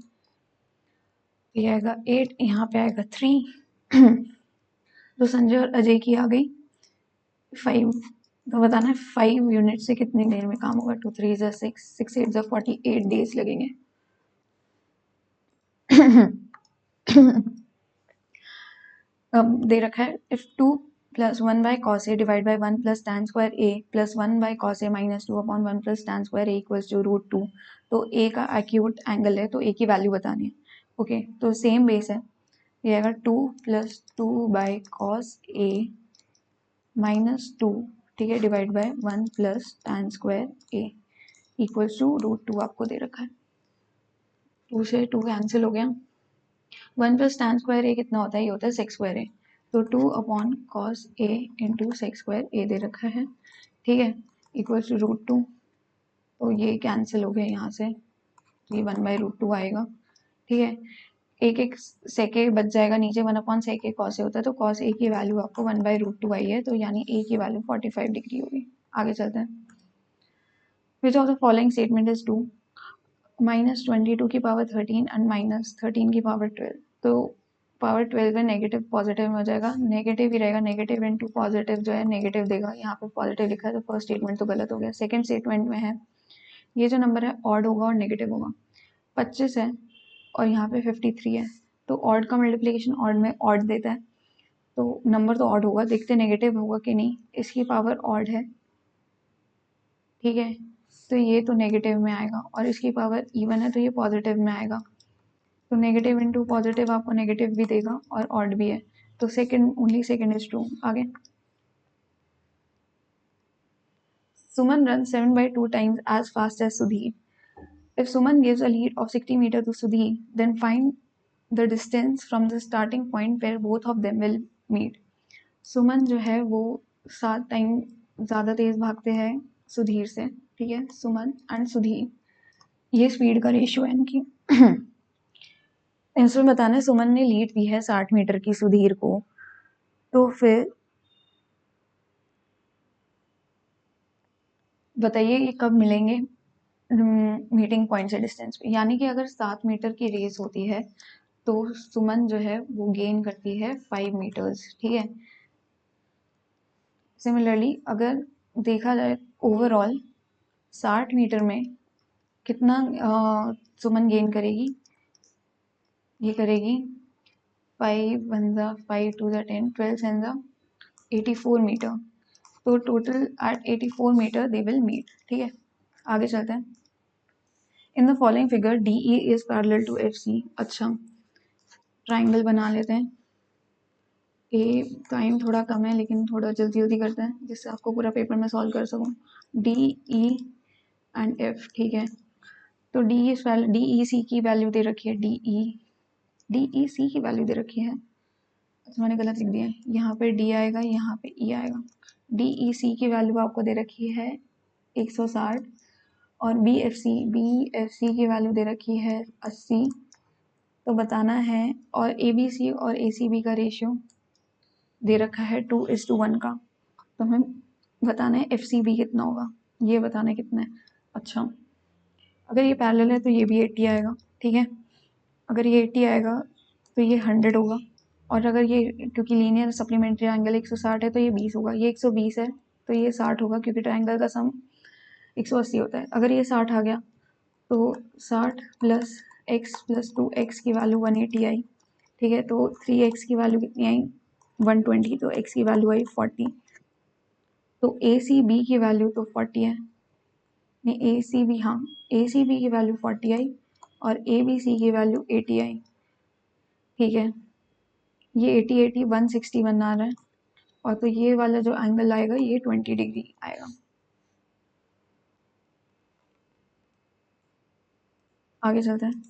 ये आएगा 8, यहाँ पे आएगा 3 तो संजय और अजय की आ गई 5। तो बताना है 5 यूनिट से कितनी देर में काम होगा, 2 3 6 6 8 48 डेज लगेंगे। अब दे रखा है if 2 plus 1 by cos A divide by 1 plus tan square A plus 1 by cos A minus 2 upon 1 plus tan square A equals to √2। तो ए का एक्यूट एंगल है, तो ए की वैल्यू बतानी है। ओके, तो सेम बेस है, ये आएगा 2 प्लस 2 बाय कॉस ए -2, ठीक है, divide by 1 plus tan square A equals to √2 आपको दे रखा है। 2 से 2 कैंसिल हो गया। 1 प्लस tan स्क्वायर ए कितना होता है? ये होता है सेक स्क्वायर ए। तो 2 upon cos A into sec square ए दे रखा है, ठीक है, इक्वल्स टू √2। तो ये कैंसिल हो गया यहाँ से, ये 1/√2 आएगा, ठीक है। एक एक सेक ए बच जाएगा नीचे, 1 upon sec A cos A होता है, तो कॉस ए की वैल्यू आपको 1/√2 आई है, तो यानी ए की वैल्यू 45 डिग्री होगी। आगे चलते हैं। विच of the following statement is true? -22 की पावर 13 एंड -13 की पावर 12। तो पावर 12 में नेगेटिव पॉजिटिव में हो जाएगा, नेगेटिव ही रहेगा, नेगेटिव इंटू पॉजिटिव जो है नेगेटिव देगा। यहाँ पे पॉजिटिव लिखा है तो फर्स्ट स्टेटमेंट तो गलत हो गया। सेकंड स्टेटमेंट में है ये जो नंबर है ऑड होगा और नेगेटिव होगा। 25 है और यहाँ पे 53 है, तो ऑड का मल्टीप्लिकेशन ऑड में ऑड देता है, तो नंबर तो ऑड होगा। देखते नेगेटिव होगा कि नहीं। इसकी पावर ऑड है, ठीक है, तो ये तो नेगेटिव में आएगा, और इसकी पावर इवन है तो ये पॉजिटिव में आएगा। तो नेगेटिव इंटू पॉजिटिव आपको नेगेटिव भी देगा और ऑड भी है, तो second, only second is true. आगे, सुमन run 7/2 times as fast as Sudhir. If Suman gives a lead of 60 meter to Sudhir, then find the distance from the starting point where both of them will meet. सुमन जो है वो 7 time ज़्यादा तेज भागते हैं सुधीर से, ठीक है, सुमन एंड सुधीर, ये स्पीड का रेशियो है इनकी। इसमें बताना है सुमन ने लीड दी है 60 मीटर की सुधीर को, तो फिर बताइए ये कब मिलेंगे मीटिंग पॉइंट से डिस्टेंस पे। यानी कि अगर 7 मीटर की रेस होती है तो सुमन जो है वो गेन करती है 5 मीटर्स, ठीक है। सिमिलरली अगर देखा जाए ओवरऑल 60 मीटर में कितना सुमन गेन करेगी, ये करेगी 5 1 5 2 10 12 7 84 मीटर, तो total at 84 metre they will meet, ठीक है। आगे चलते हैं। In the following figure D E is parallel to F C. अच्छा, ट्राइंगल बना लेते हैं। ए टाइम थोड़ा कम है लेकिन थोड़ा जल्दी जल्दी करते हैं जिससे आपको पूरा पेपर में सॉल्व कर सकूँ। डी ई एंड एफ, ठीक है, तो डी ई सी की वैल्यू दे रखी है, डी ई सी की वैल्यू दे रखी है, तो मैंने गलत लिख दिया है, यहाँ पे डी आएगा, यहाँ पे ई आएगा। डी ई सी की वैल्यू आपको दे रखी है 160, और बी एफ सी की वैल्यू दे रखी है 80, तो बताना है, और ए बी सी और ए सी बी का रेशियो दे रखा है 2:1 का, तो हमें बताना है एफ सी बी कितना होगा, ये बताना है कितना है। अच्छा, अगर ये पैरेलल है तो ये भी 80 आएगा, ठीक है, अगर ये 80 आएगा तो ये 100 होगा, और अगर ये क्योंकि लीनियर सप्लीमेंट्री एंगल 160 है तो ये 20 होगा, ये 120 है तो ये 60 होगा क्योंकि ट्रायंगल का सम 180 होता है। अगर ये 60 आ गया तो 60 प्लस एक्स प्लस 2x की वैल्यू 180 आई, ठीक है, तो 3x की वैल्यू कितनी आई 120, तो x की वैल्यू आई 40, तो ए सी बी की वैल्यू तो 40 है, नहीं ए सी बी, हाँ ए सी बी की वैल्यू 40 आई और ए बी सी की वैल्यू 80 आई, ठीक है, ये 80 161 आ रहा है, और तो ये वाला जो एंगल आएगा ये 20 डिग्री आएगा। आगे चलते हैं।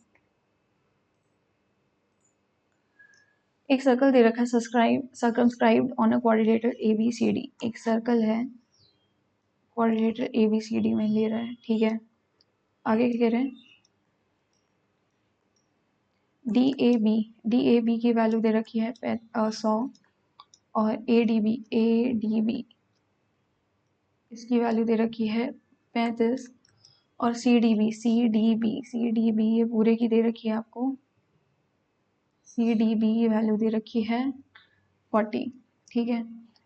एक सर्कल दे रखा है circumscribed on a quadrilateral A B C D. एक सर्कल है quadrilateral A B C D में ले रहा है, ठीक है। आगे क्या कह रहे हैं, डी ए बी की वैल्यू दे रखी है 100, और ए डी बी इसकी वैल्यू दे रखी है 35, और सी डी बी ये पूरे की दे रखी है आपको, सी डी बी की वैल्यू दे रखी है 40, ठीक है।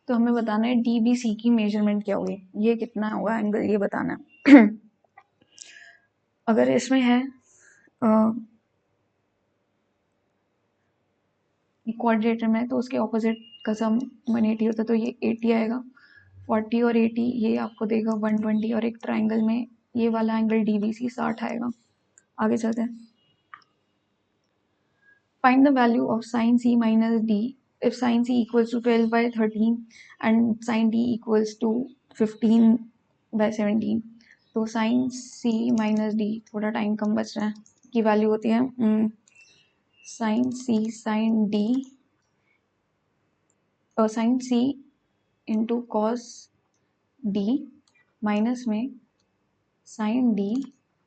तो हमें बताना है डी बी सी की मेजरमेंट क्या हुई, ये कितना होगा एंगल, ये बताना है। अगर इसमें है क्वाड्रेटर में तो उसके ऑपोजिट का सम 180 होता है, तो ये 80 आएगा, 40 और 80 ये आपको देगा 120, और एक ट्राइंगल में ये वाला एंगल डीबीसी 60 आएगा। आगे चलते हैं। Find the value of sine C minus D if sin c equals to 12/13 and sin d equals to 15/17, तो sin c माइनस d, थोड़ा टाइम कम बच रहा है, की वैल्यू होती है sin c sin d sin c into cos d minus में sin d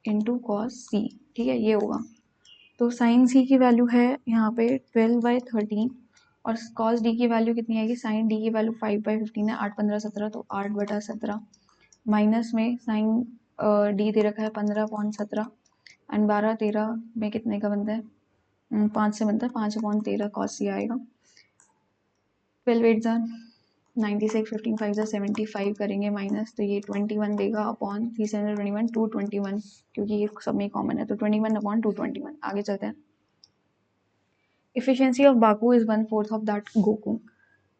into cos c, ठीक है, ये होगा। तो sin c की वैल्यू है यहाँ पे 12/13 और cos d की वैल्यू कितनी आएगी, sin d की वैल्यू 5/15 है, 8 15 17, तो 8/17 माइनस में sin d दे रखा है 15/17 एंड 12 13 में कितने का बनता है, 5 से बनता है, 5/13 cos c आएगा। 12 8 96, 15 5 75 करेंगे माइनस, तो ये 21 देगा अपॉन 3 7 21 221, क्योंकि ये सब में कॉमन है, तो 21/221। आगे चलते हैं। Efficiency of Baku is 1/4 of that Goku.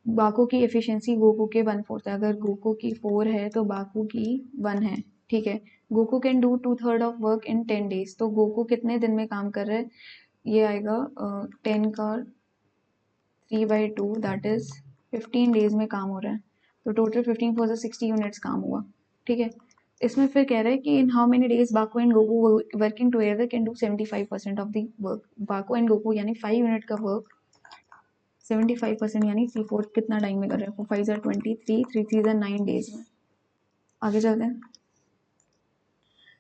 Baku की एफिशिएंसी गोकू के 1/4 है। अगर गोकू की 4 है तो बाकू की 1 है, ठीक है। Goku can do 2/3 of work in 10 days, तो गोकू कितने दिन में काम कर रहे हैं, ये आएगा 10 का 3/2 दैट इज 15 days में काम हो रहा है, तो टोटल 15 4 60 यूनिट्स काम हुआ, ठीक है। इसमें फिर कह रहा है कि in how many days Baku and Goku working together can do 75% of the work. Baku and Goku यानी 5 यूनिट का वर्क 75% यानी 3/4 कितना टाइम में कर रहे हैं, 5 23 3 3 9 डेज में। आगे चलते हैं।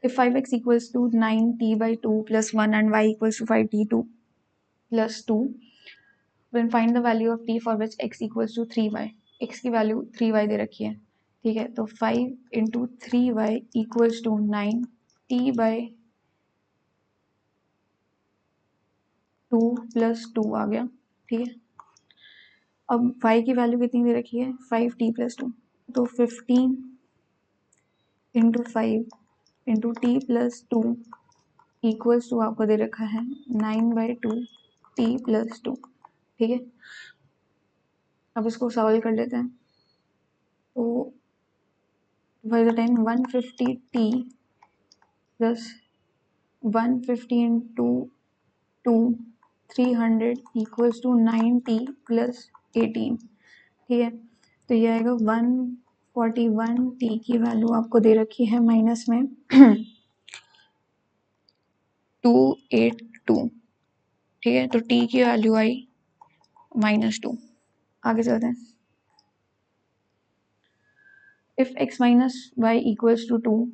If 5x equals to 9t/2 plus 1 and y equals to 5t2 plus 2, then find the value of t for which x equals to 3y। x की वैल्यू 3y दे रखी है, ठीक है, तो 5 into 3y equals to 9t/2 plus 2 आ गया, ठीक है। अब y की वैल्यू कितनी दे रखी है, 5t+2, तो 15 into 5 into t+2 equals to आपको दे रखा है 9/2 t+2, ठीक है। अब इसको सॉल्व कर लेते हैं, तो by the time 150t plus 150 into 2 300 equals to 9t plus 18, ठीक है। तो ये आएगा 141t की वैल्यू आपको दे रखी है माइनस में 282, ठीक है। तो t की वैल्यू आई -2। आगे चलते हैं। If x minus y equals to 2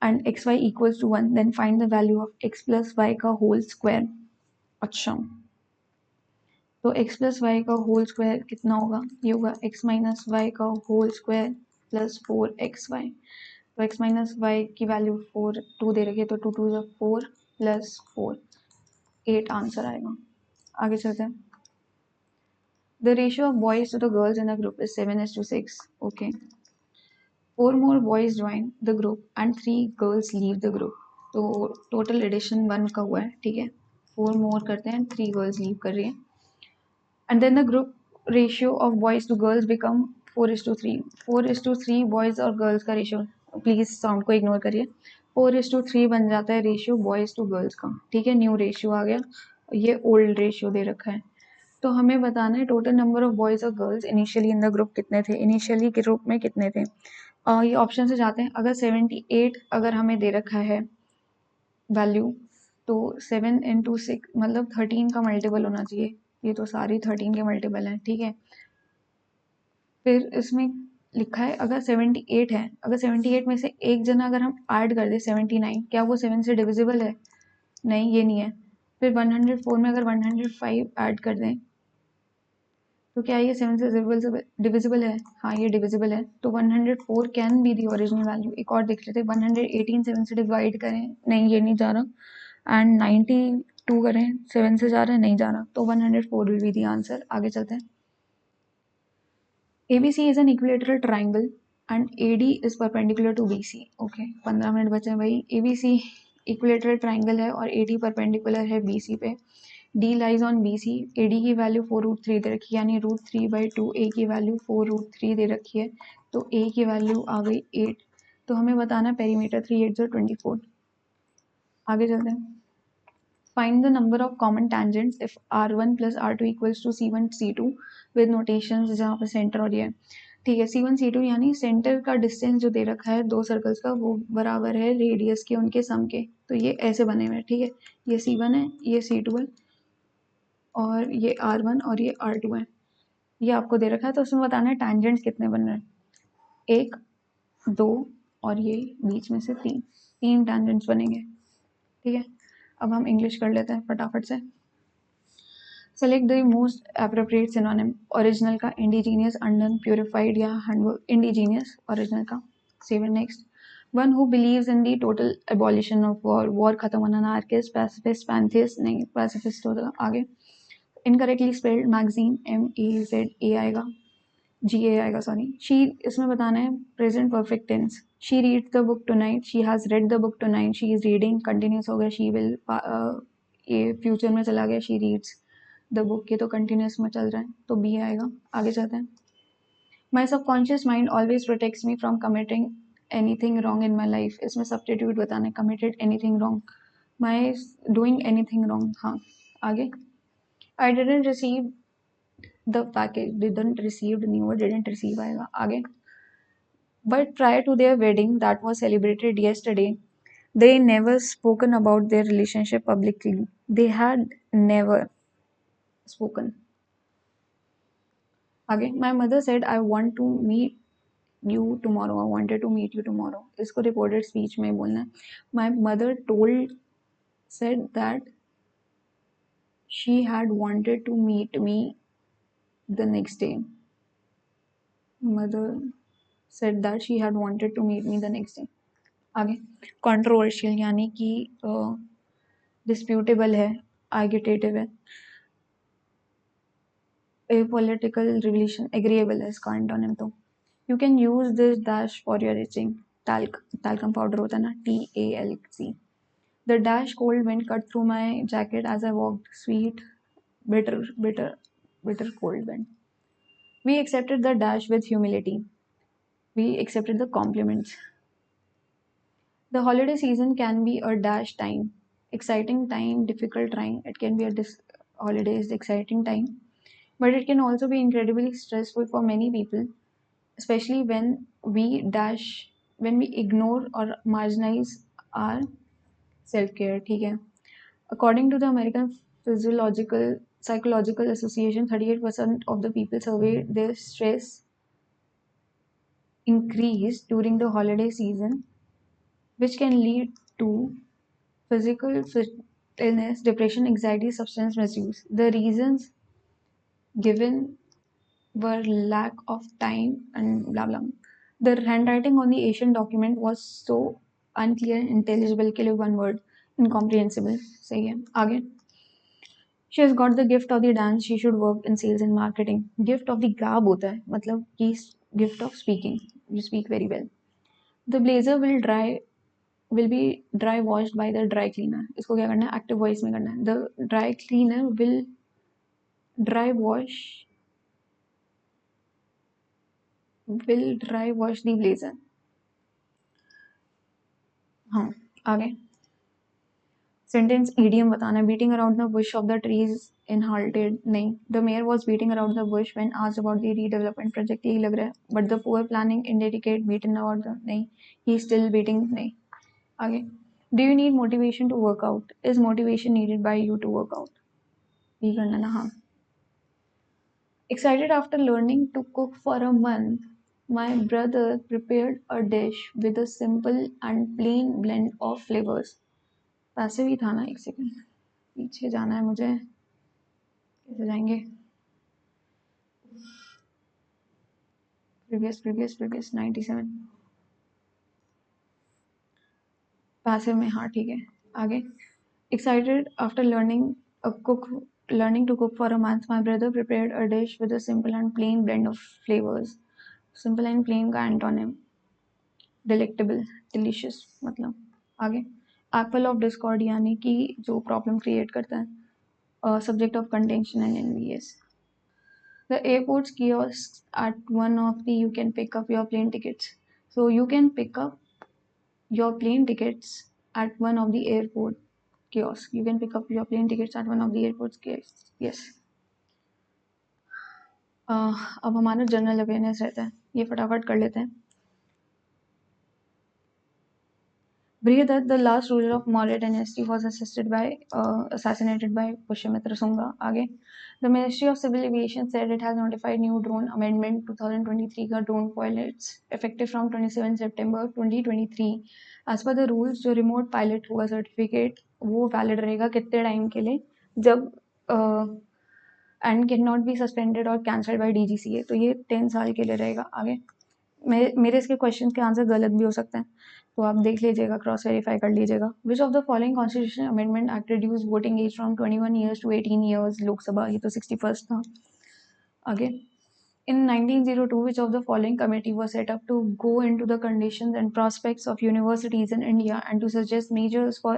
and xy equals to 1, then find the value of x plus y का होल स्क्वायर। अच्छा, तो x प्लस वाई का होल स्क्वायर कितना होगा, ये होगा x माइनस वाई का होल स्क्वायर प्लस 4xy। तो x माइनस वाई की वैल्यू 2 दे रखी है, तो 2 2 4 प्लस 4 8 आंसर आएगा। आगे चलते हैं। The ratio of boys to the girls in a group is 7:6. Okay. 4 more boys join the group and 3 girls leave the group. तो टोटल एडिशन 1 का हुआ है, ठीक है। 4 मोर करते हैं, 3 गर्ल्स लीव कर रही हैं, and then the group ratio of boys to girls become 4:3। 4:3 boys और गर्ल्स का रेशियो, प्लीज साउंड को इग्नोर करिए, 4:3 बन जाता है रेशियो बॉयज टू गर्ल्स का, ठीक है। न्यू रेशियो आ गया, ये ओल्ड रेशियो दे रखा है। तो हमें बताना है टोटल नंबर ऑफ बॉयज और girls initially in the group कितने थे, इनिशियली ग्रुप में कितने थे। ये ऑप्शन से जाते हैं। अगर 78 अगर हमें दे रखा है वैल्यू, तो 7 इंटू 6 मतलब 13 का मल्टीपल होना चाहिए, ये तो सारी 13 के मल्टीपल हैं, ठीक है। फिर इसमें लिखा है अगर 78 है, अगर 78 में से एक जना अगर हम ऐड कर दे 79, क्या वो 7 से डिविजिबल है, नहीं ये नहीं है। फिर 104 में अगर 105 ऐड कर दें, तो क्या ये 7 से डिविजिबल है, हाँ ये डिविजिबल है, तो 104 can be the original value. एक और देख लेते हैं, 118 7 से डिवाइड करें, नहीं ये नहीं जा रहा, एंड 92 करें 7 से जा रहा है, नहीं जा रहा, तो 104 विल बी दी आंसर। आगे चलते हैं। ABC is an equilateral triangle and AD is perpendicular to BC। Okay 15 minute बचे हैं भाई। ABC इक्विलेटरल ट्राइंगल है और AD परपेंडिकुलर है BC पे। D lies on BC, AD की वैल्यू 4√3 दे रखी है, यानी √3/2, A की वैल्यू 4√3 दे रखी है, तो A की वैल्यू आ गई 8। तो हमें बताना है पेरीमीटर 3 8 24। आगे चलते हैं। Find the number of common tangents if R1 plus R2 equals to C1 C2 with notations जहाँ पे सेंटर और ये ठीक है। C1 C2 यानी सेंटर का डिस्टेंस जो दे रखा है दो सर्कल्स का वो बराबर है रेडियस के उनके सम के। तो ये ऐसे बने हुए हैं ठीक है। ये C1 है, ये C2 है और ये R1 और ये R2 है। ये आपको दे रखा है तो उसमें बताना है टैंजेंट्स कितने बन रहे हैं। एक, दो और ये बीच में से तीन टैंजेंट्स बनेंगे ठीक है। अब हम इंग्लिश कर लेते हैं फटाफट से। Select the most appropriate synonym. Original का इंडिजीनियस, अनडन, प्यूरिफाइड या इंडिजीनियस ओरिजिनल का। Save next. One who believes in the total abolition of war खत्म होना। अनार्किस्ट, पैसिफिस्ट, पैंथियस्ट नहीं पैसिफिस्ट होगा आगे। Incorrectly spelled magazine MEZ A आएगा, GA आएगा सॉरी। शी इसमें बताना है present perfect tense. She read the book tonight, she has read the book tonight, she is reading continuous हो गया, शी विल ये फ्यूचर में चला गया, शी रीड्स द बुक, ये तो कंटिन्यूस में चल रहा है तो B आएगा। आगे चलते हैं। माई subconscious mind always protects me from committing anything wrong in my life. इसमें सब्स्टिट्यूट बताना है कमिटेड एनीथिंग रॉन्ग, माई डूइंग एनीथिंग रॉन्ग। हाँ आगे। I didn't receive the package, didn't received नहीं हुआ, डिडंट रिसीव आएगा आगे। But prior to their wedding that was celebrated yesterday, they never spoken about their relationship publicly. They had never spoken. Again, my mother said, I want to meet you tomorrow. I wanted to meet you tomorrow. इसको reported speech में बोलना है। My mother said that she had wanted to meet me the next day. Mother said that she had wanted to meet me the next day. आगे। Controversial यानी कि disputable है, आर्ग्यूटेटिव है। ए political revolution agreeable है इसका एंटोनिम। तो you can use this dash for your itching. Talcum powder होता है ना, TALC। The dash cold wind cut through my jacket as I walked, sweet bitter bitter bitter cold wind. We accepted the dash with humility, we accepted the compliments. The holiday season can be a dash time, exciting time, difficult time. It can be a holidays, exciting time, but it can also be incredibly stressful for many people, especially when we ignore or marginalize our self-care. ठीक है। According to the American Psychological Association, 38% of the people surveyed their stress increased during the holiday season, which can lead to physical illness, depression, anxiety, substance misuse. The reasons given were lack of time and blah blah. The handwriting on the Asian document was so unclear, intelligible के लिए one word, incomprehensible. सही है आगे। She has got the gift of the dance, she should work in sales and marketing. Gift of the gab होता है मतलब कि gift of speaking, you speak very well. The blazer will be dry washed by the dry cleaner. इसको क्या करना है, active voice में करना है। The dry cleaner will dry wash the blazer. हाँ आगे। सेंटेंस ईडियम बताना है। Beating around the bush of the trees in halted नहीं। The mayor was beating around the bush when asked about the redevelopment project, यही लग रहा है। But the poor planning indicate beating about the नहीं, he still beating नहीं। आगे। Do you need motivation to work out, is motivation needed by you to work out, ये करना ना। हाँ। Excited after learning to cook for a month, my brother prepared a dish with a simple and plain blend of flavors. पैसे भी था ना, एक second पीछे जाना है मुझे, कैसे जाएंगे? प्रीवियस 97 पैसे में। हाँ ठीक है आगे। Excited after learning to cook for a month, my brother prepared a dish with a simple and plain blend of flavors. Simple and plain का एंटोनिम delectable, delicious मतलब। आगे। Apple of discord यानी कि जो प्रॉब्लम क्रिएट करता है, subject of contention and envious. The airport's kiosks at one of the you can pick up your plane tickets. So you can pick up your plane tickets at one of the airport. kiosk. You can pick up your plane tickets at one of the airports. Yes. अब हमारा general awareness रहता है, ये फटाफट कर लेते हैं. Brihadat, the last ruler of Maurya dynasty, was assassinated by Pushyamitra Sunga. आगे, the Ministry of Civil Aviation said it has notified new drone amendment 2023 का drone pilots effective from 27 September 2023. As per the rules, जो remote pilot होगा certificate वो valid रहेगा कितने time के लिए, जब and cannot be suspended or cancelled by DGCA. तो ये 10 साल के लिए रहेगा. आगे मेरे इसके क्वेश्चन के आंसर गलत भी हो सकते हैं, तो आप देख लीजिएगा, क्रॉस वेरीफाई कर लीजिएगा. Which of the following constitution amendment act reduce voting age from 21 years to 18 years. Lok Sabha, ये तो 61 था. आगे, in 1902 which of the following committee was set up to go into the conditions and prospects of universities in India and to suggest measures for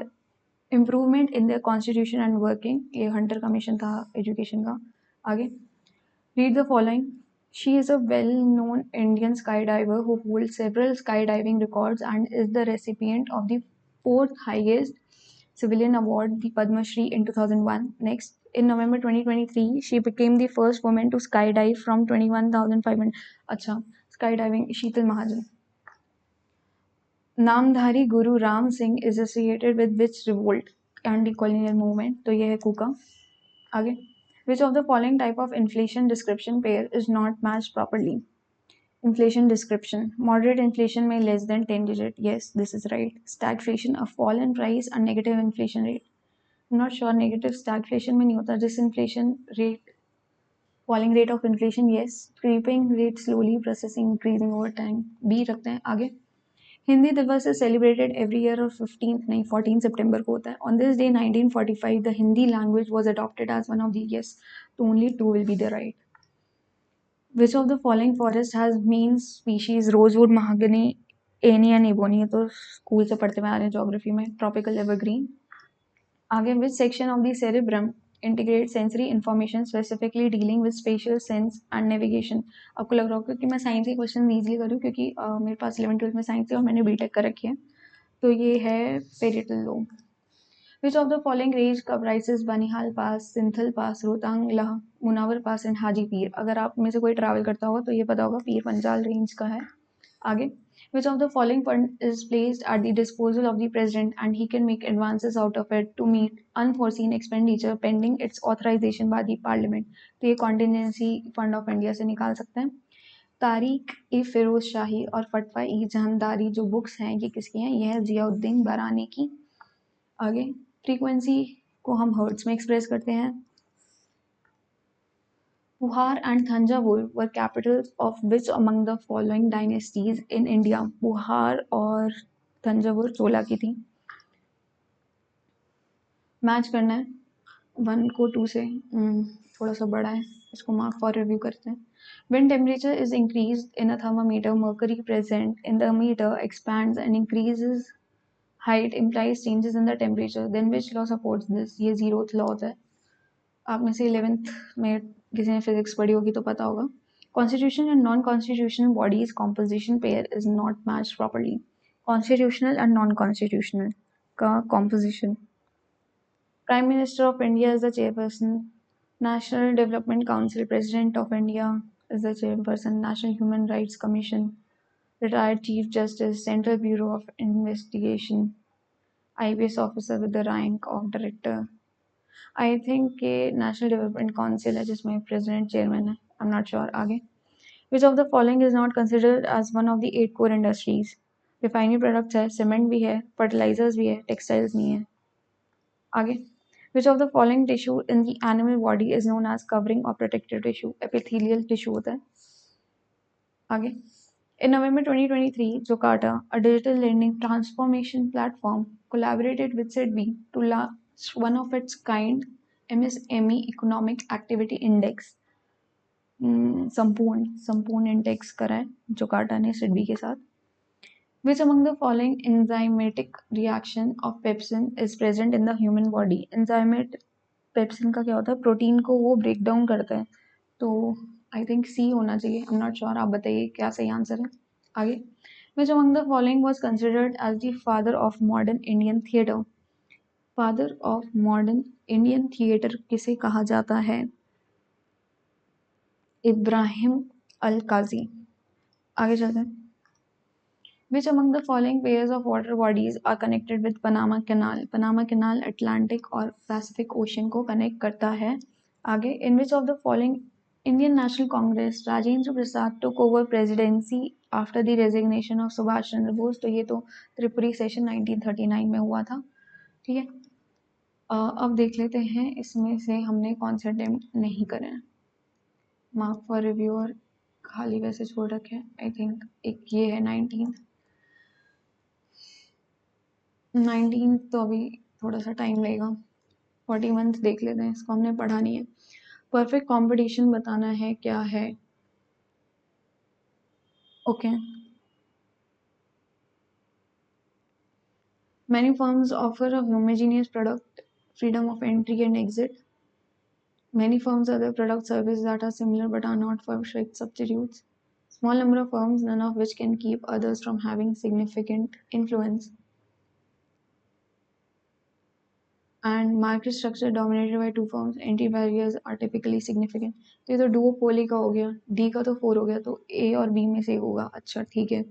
improvement in their constitution and working. ये Hunter commission था education का. आगे, read the following. She is a well-known Indian skydiver who holds several skydiving records and is the recipient of the 4th highest civilian award, the Padma Shri, in 2001. Next, in November 2023, she became the first woman to skydive from 21,500. अच्छा, skydiving, Sheetal Mahajan. Namdhari Guru Ram Singh is associated with which revolt? Anti-colonial movement. तो ये है कूका. आगे, which of the following type of inflation description pair is not matched properly? Inflation description. Moderate inflation may less than 10 digit. Yes, this is right. Stagflation, a fall in price and negative inflation rate. I'm not sure, negative stagflation में नहीं होता. Disinflation rate, falling rate of inflation. Yes. Creeping rate, slowly processing, increasing over time. B रखते हैं. आगे, हिंदी दिवस is celebrated every year on 15th, नहीं 14 सितंबर को होता है. On this day 1945 the Hindi language was adopted as one of the. Yes, so only 2 will be the right. Which of the following forest has main species rosewood, mahogany, any and ebony? ये तो school से पढ़ते हुए आ रहे हैं geography में. Tropical evergreen. आगे, which section of the cerebrum integrates sensory information specifically dealing with spatial sense and navigation? आपको लग रहा होगा कि मैं साइंस के क्वेश्चन ईजिली करूँ क्योंकि मेरे पास 11th-12th में साइंस है और मैंने बीटेक कर रखी है. तो ये है parietal lobe. Which of the following range comprises Banihal pass, Sinthan pass, Rohtang La, Munawar pass and Haji Pir? अगर आप में से कोई ट्रैवल करता होगा तो ये पता होगा पीर पंजाल रेंज का है. आगे, which of the following fund is placed at the disposal of the president and he can make advances out of it to meet unforeseen expenditure pending its authorization by the parliament? तो ये contingency fund of India से निकाल सकते हैं. तारिक ए फिरोज शाही और फटवा ई जहानदारी जो books हैं ये किसकी हैं? ये है जियाउद्दीन बरानी की. आगे, फ्रीक्वेंसी को हम हर्ट्ज में एक्सप्रेस करते हैं. Puhar and Thanjavur were capitals of which among the following dynasties in India? Puhar और तंजावुर 16 की थी. मैच करना है 1 को 2 से. थोड़ा सा बड़ा है, इसको मार्क फॉर रिव्यू करते हैं. When temperature is increased in a thermometer, mercury present in the meter expands and increases height implies changes in the temperature. Then which law supports this? ये 0th law होता है. आप में से 11th में किसी ने फिजिक्स पढ़ी होगी तो पता होगा. Constitutional and non-constitutional bodies composition pair is not matched properly. Constitutional and non-constitutional का composition. Prime Minister of India is the chairperson. National Development Council President of India is the chairperson. National Human Rights Commission. Retired Chief Justice, Central Bureau of Investigation. IPS officer with the rank of Director. I think के national development council है जिसमें president chairman है. I am not sure. आगे, which of the following is not considered as one of the 8 core industries? Refinery products है, cement भी है, fertilisers भी है, टेक्सटाइल्स नहीं है. आगे, which of the following tissue in the animal body is known as covering और protective tissue? Epithelial tissue होता है. आगे, in November 2023, Jakarta, a digital lending transformation platform, collaborated with SIDBI to launch one of its kind MSME Economic Activity Index. संपूर्ण index करा है जोकार्टा ने सिडबी के साथ. Which among the following enzymatic reaction of pepsin is present in the human body? Enzymatic pepsin का क्या होता है? प्रोटीन को वो ब्रेक डाउन करता है. तो आई थिंक सी होना चाहिए. आई एम नॉट श्योर, आप बताइए क्या सही आंसर है. आगे, which among the following was considered as the father of modern Indian theatre? Father of modern Indian theatre किसे कहा जाता है? इब्राहिम अल काजी। आगे चलते हैं। Which among the following pairs of water bodies are connected with Panama Canal? Panama Canal Atlantic और Pacific Ocean को connect करता है। आगे, in which of the following Indian National Congress Rajendra Prasad took over presidency after the resignation of Subhash Chandra Bose? तो ये तो Tripuri session 1939 में हुआ था। ठीक है, अब देख लेते हैं इसमें से हमने कौन से अटेम्प्ट नहीं करे हैं। मार्क फॉर रिव्यू और खाली वैसे छोड़ रखे हैं। आई थिंक एक ये है 19 तो अभी थोड़ा सा टाइम लगेगा। 41 देख लेते हैं, इसको हमने पढ़ा नहीं है। परफेक्ट कंपटीशन बताना है क्या है। Okay, many firms offer a homogeneous product freedom of entry and exit. Many firms other product services that are similar but are not perfect substitutes. Small number of firms, none of which can keep others from having significant influence. And market structure dominated by two firms, entry barriers are typically significant. तो ये तो duopoly का हो गया, D का तो 4 हो गया, तो A और B में से होगा। अच्छा ठीक है,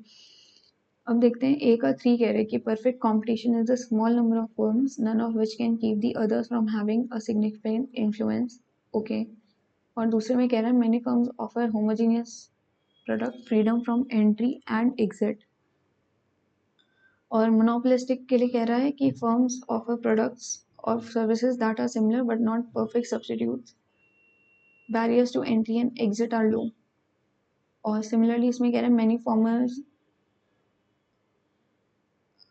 अब देखते हैं A का 3 कह रहे हैं कि perfect competition is a small number of firms, none of which can keep the others from having a significant influence. Okay. और दूसरे में कह रहा है many firms offer homogeneous product freedom from entry and exit. और monopolistic के लिए कह रहा है कि firms offer products or services that are similar but not perfect substitutes. Barriers to entry and exit are low. और similarly इसमें कह रहा है many firms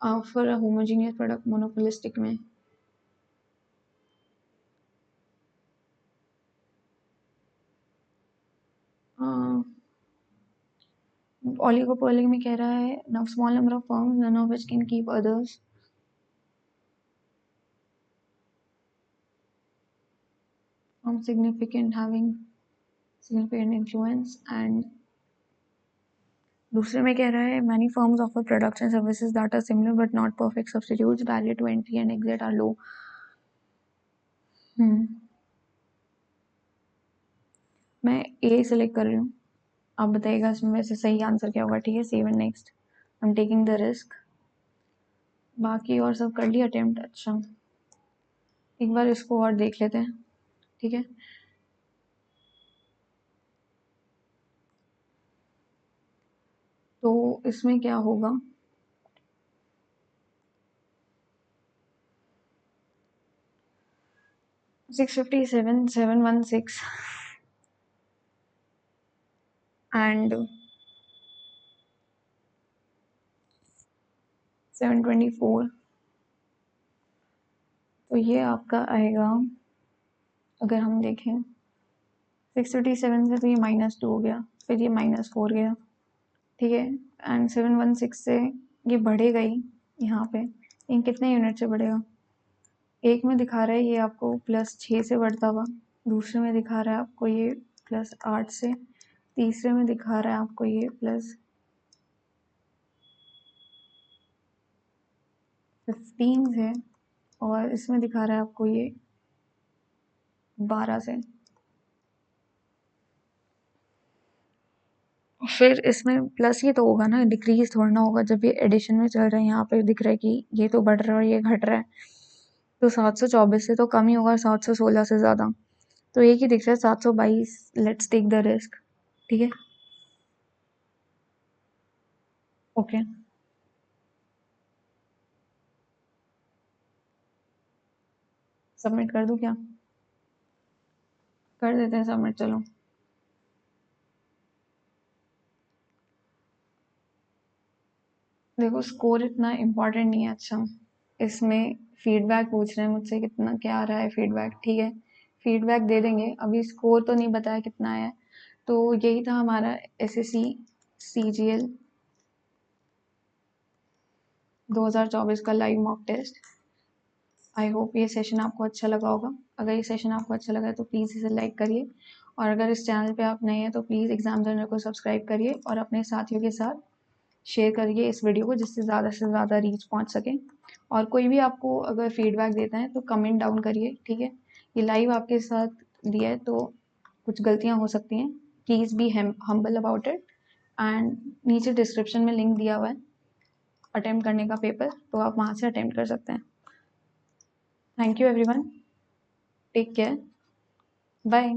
offer a homogeneous product monopolistic में। Oligopoly में कह रहा है now small number of firms, none of which can keep others from having significant influence. And दूसरे में कह रहा है many firms offer products and services that are similar but not perfect substitutes. Barrier to entry and exit are low. मैं A select कर रही हूँ, आप बताइएगा इसमें से सही आंसर क्या होगा। ठीक है, save and next, I am taking the risk. बाकी और सब कर लिया अटेम्प्ट। अच्छा, एक बार इसको और देख लेते हैं। ठीक है, तो इसमें क्या होगा, $657, $716 and 724। तो ये आपका आएगा, अगर हम देखें 657 से तो ये -2 हो गया, फिर ये -4 गया। ठीक है, एंड 716 से ये बढ़ेगा ही यहाँ पे। इन कितने यूनिट से बढ़ेगा, एक में दिखा रहा है ये आपको +6 से बढ़ता हुआ, दूसरे में दिखा रहा है आपको ये +8 से, तीसरे में दिखा रहा है आपको ये +15 से, और इसमें दिखा रहा है आपको ये 12 से। फिर इसमें प्लस ये तो होगा ना, डिक्रीज थोड़ा ना होगा। जब ये एडिशन में चल रहा है, यहाँ पे दिख रहा है कि ये तो बढ़ रहा है और ये घट रहा है, तो 724 से तो कम ही होगा, 716 से ज़्यादा। तो एक ही दिख रहा है 722। Let's take the risk. ठीक है, ओके, सबमिट कर दूं क्या? कर देते हैं सबमिट, चलो। देखो स्कोर इतना इम्पोर्टेंट नहीं है। अच्छा, इसमें फीडबैक पूछ रहे हैं मुझसे, कितना क्या आ रहा है फीडबैक। ठीक है, फीडबैक दे देंगे, अभी स्कोर तो नहीं बताया कितना है। तो यही था हमारा SSC CGL 2024 का live mock test. I hope ये सेशन आपको अच्छा लगा होगा। अगर ये सेशन आपको अच्छा लगा है तो प्लीज़ इसे लाइक करिए, और अगर इस चैनल पे आप नए हैं तो प्लीज़ एग्जाम जर्नल को सब्सक्राइब करिए और अपने साथियों के साथ शेयर करिए इस वीडियो को, जिससे ज़्यादा से ज़्यादा रीच पहुंच सके। और कोई भी आपको अगर फीडबैक देता है तो कमेंट डाउन करिए, ठीक है। ये लाइव आपके साथ दिया है तो कुछ गलतियाँ हो सकती हैं, please be humble about it. And नीचे डिस्क्रिप्शन में लिंक दिया हुआ है अटेम्प्ट करने का पेपर, तो आप वहाँ से अटेम्प्ट कर सकते हैं। Thank you everyone, take care, bye.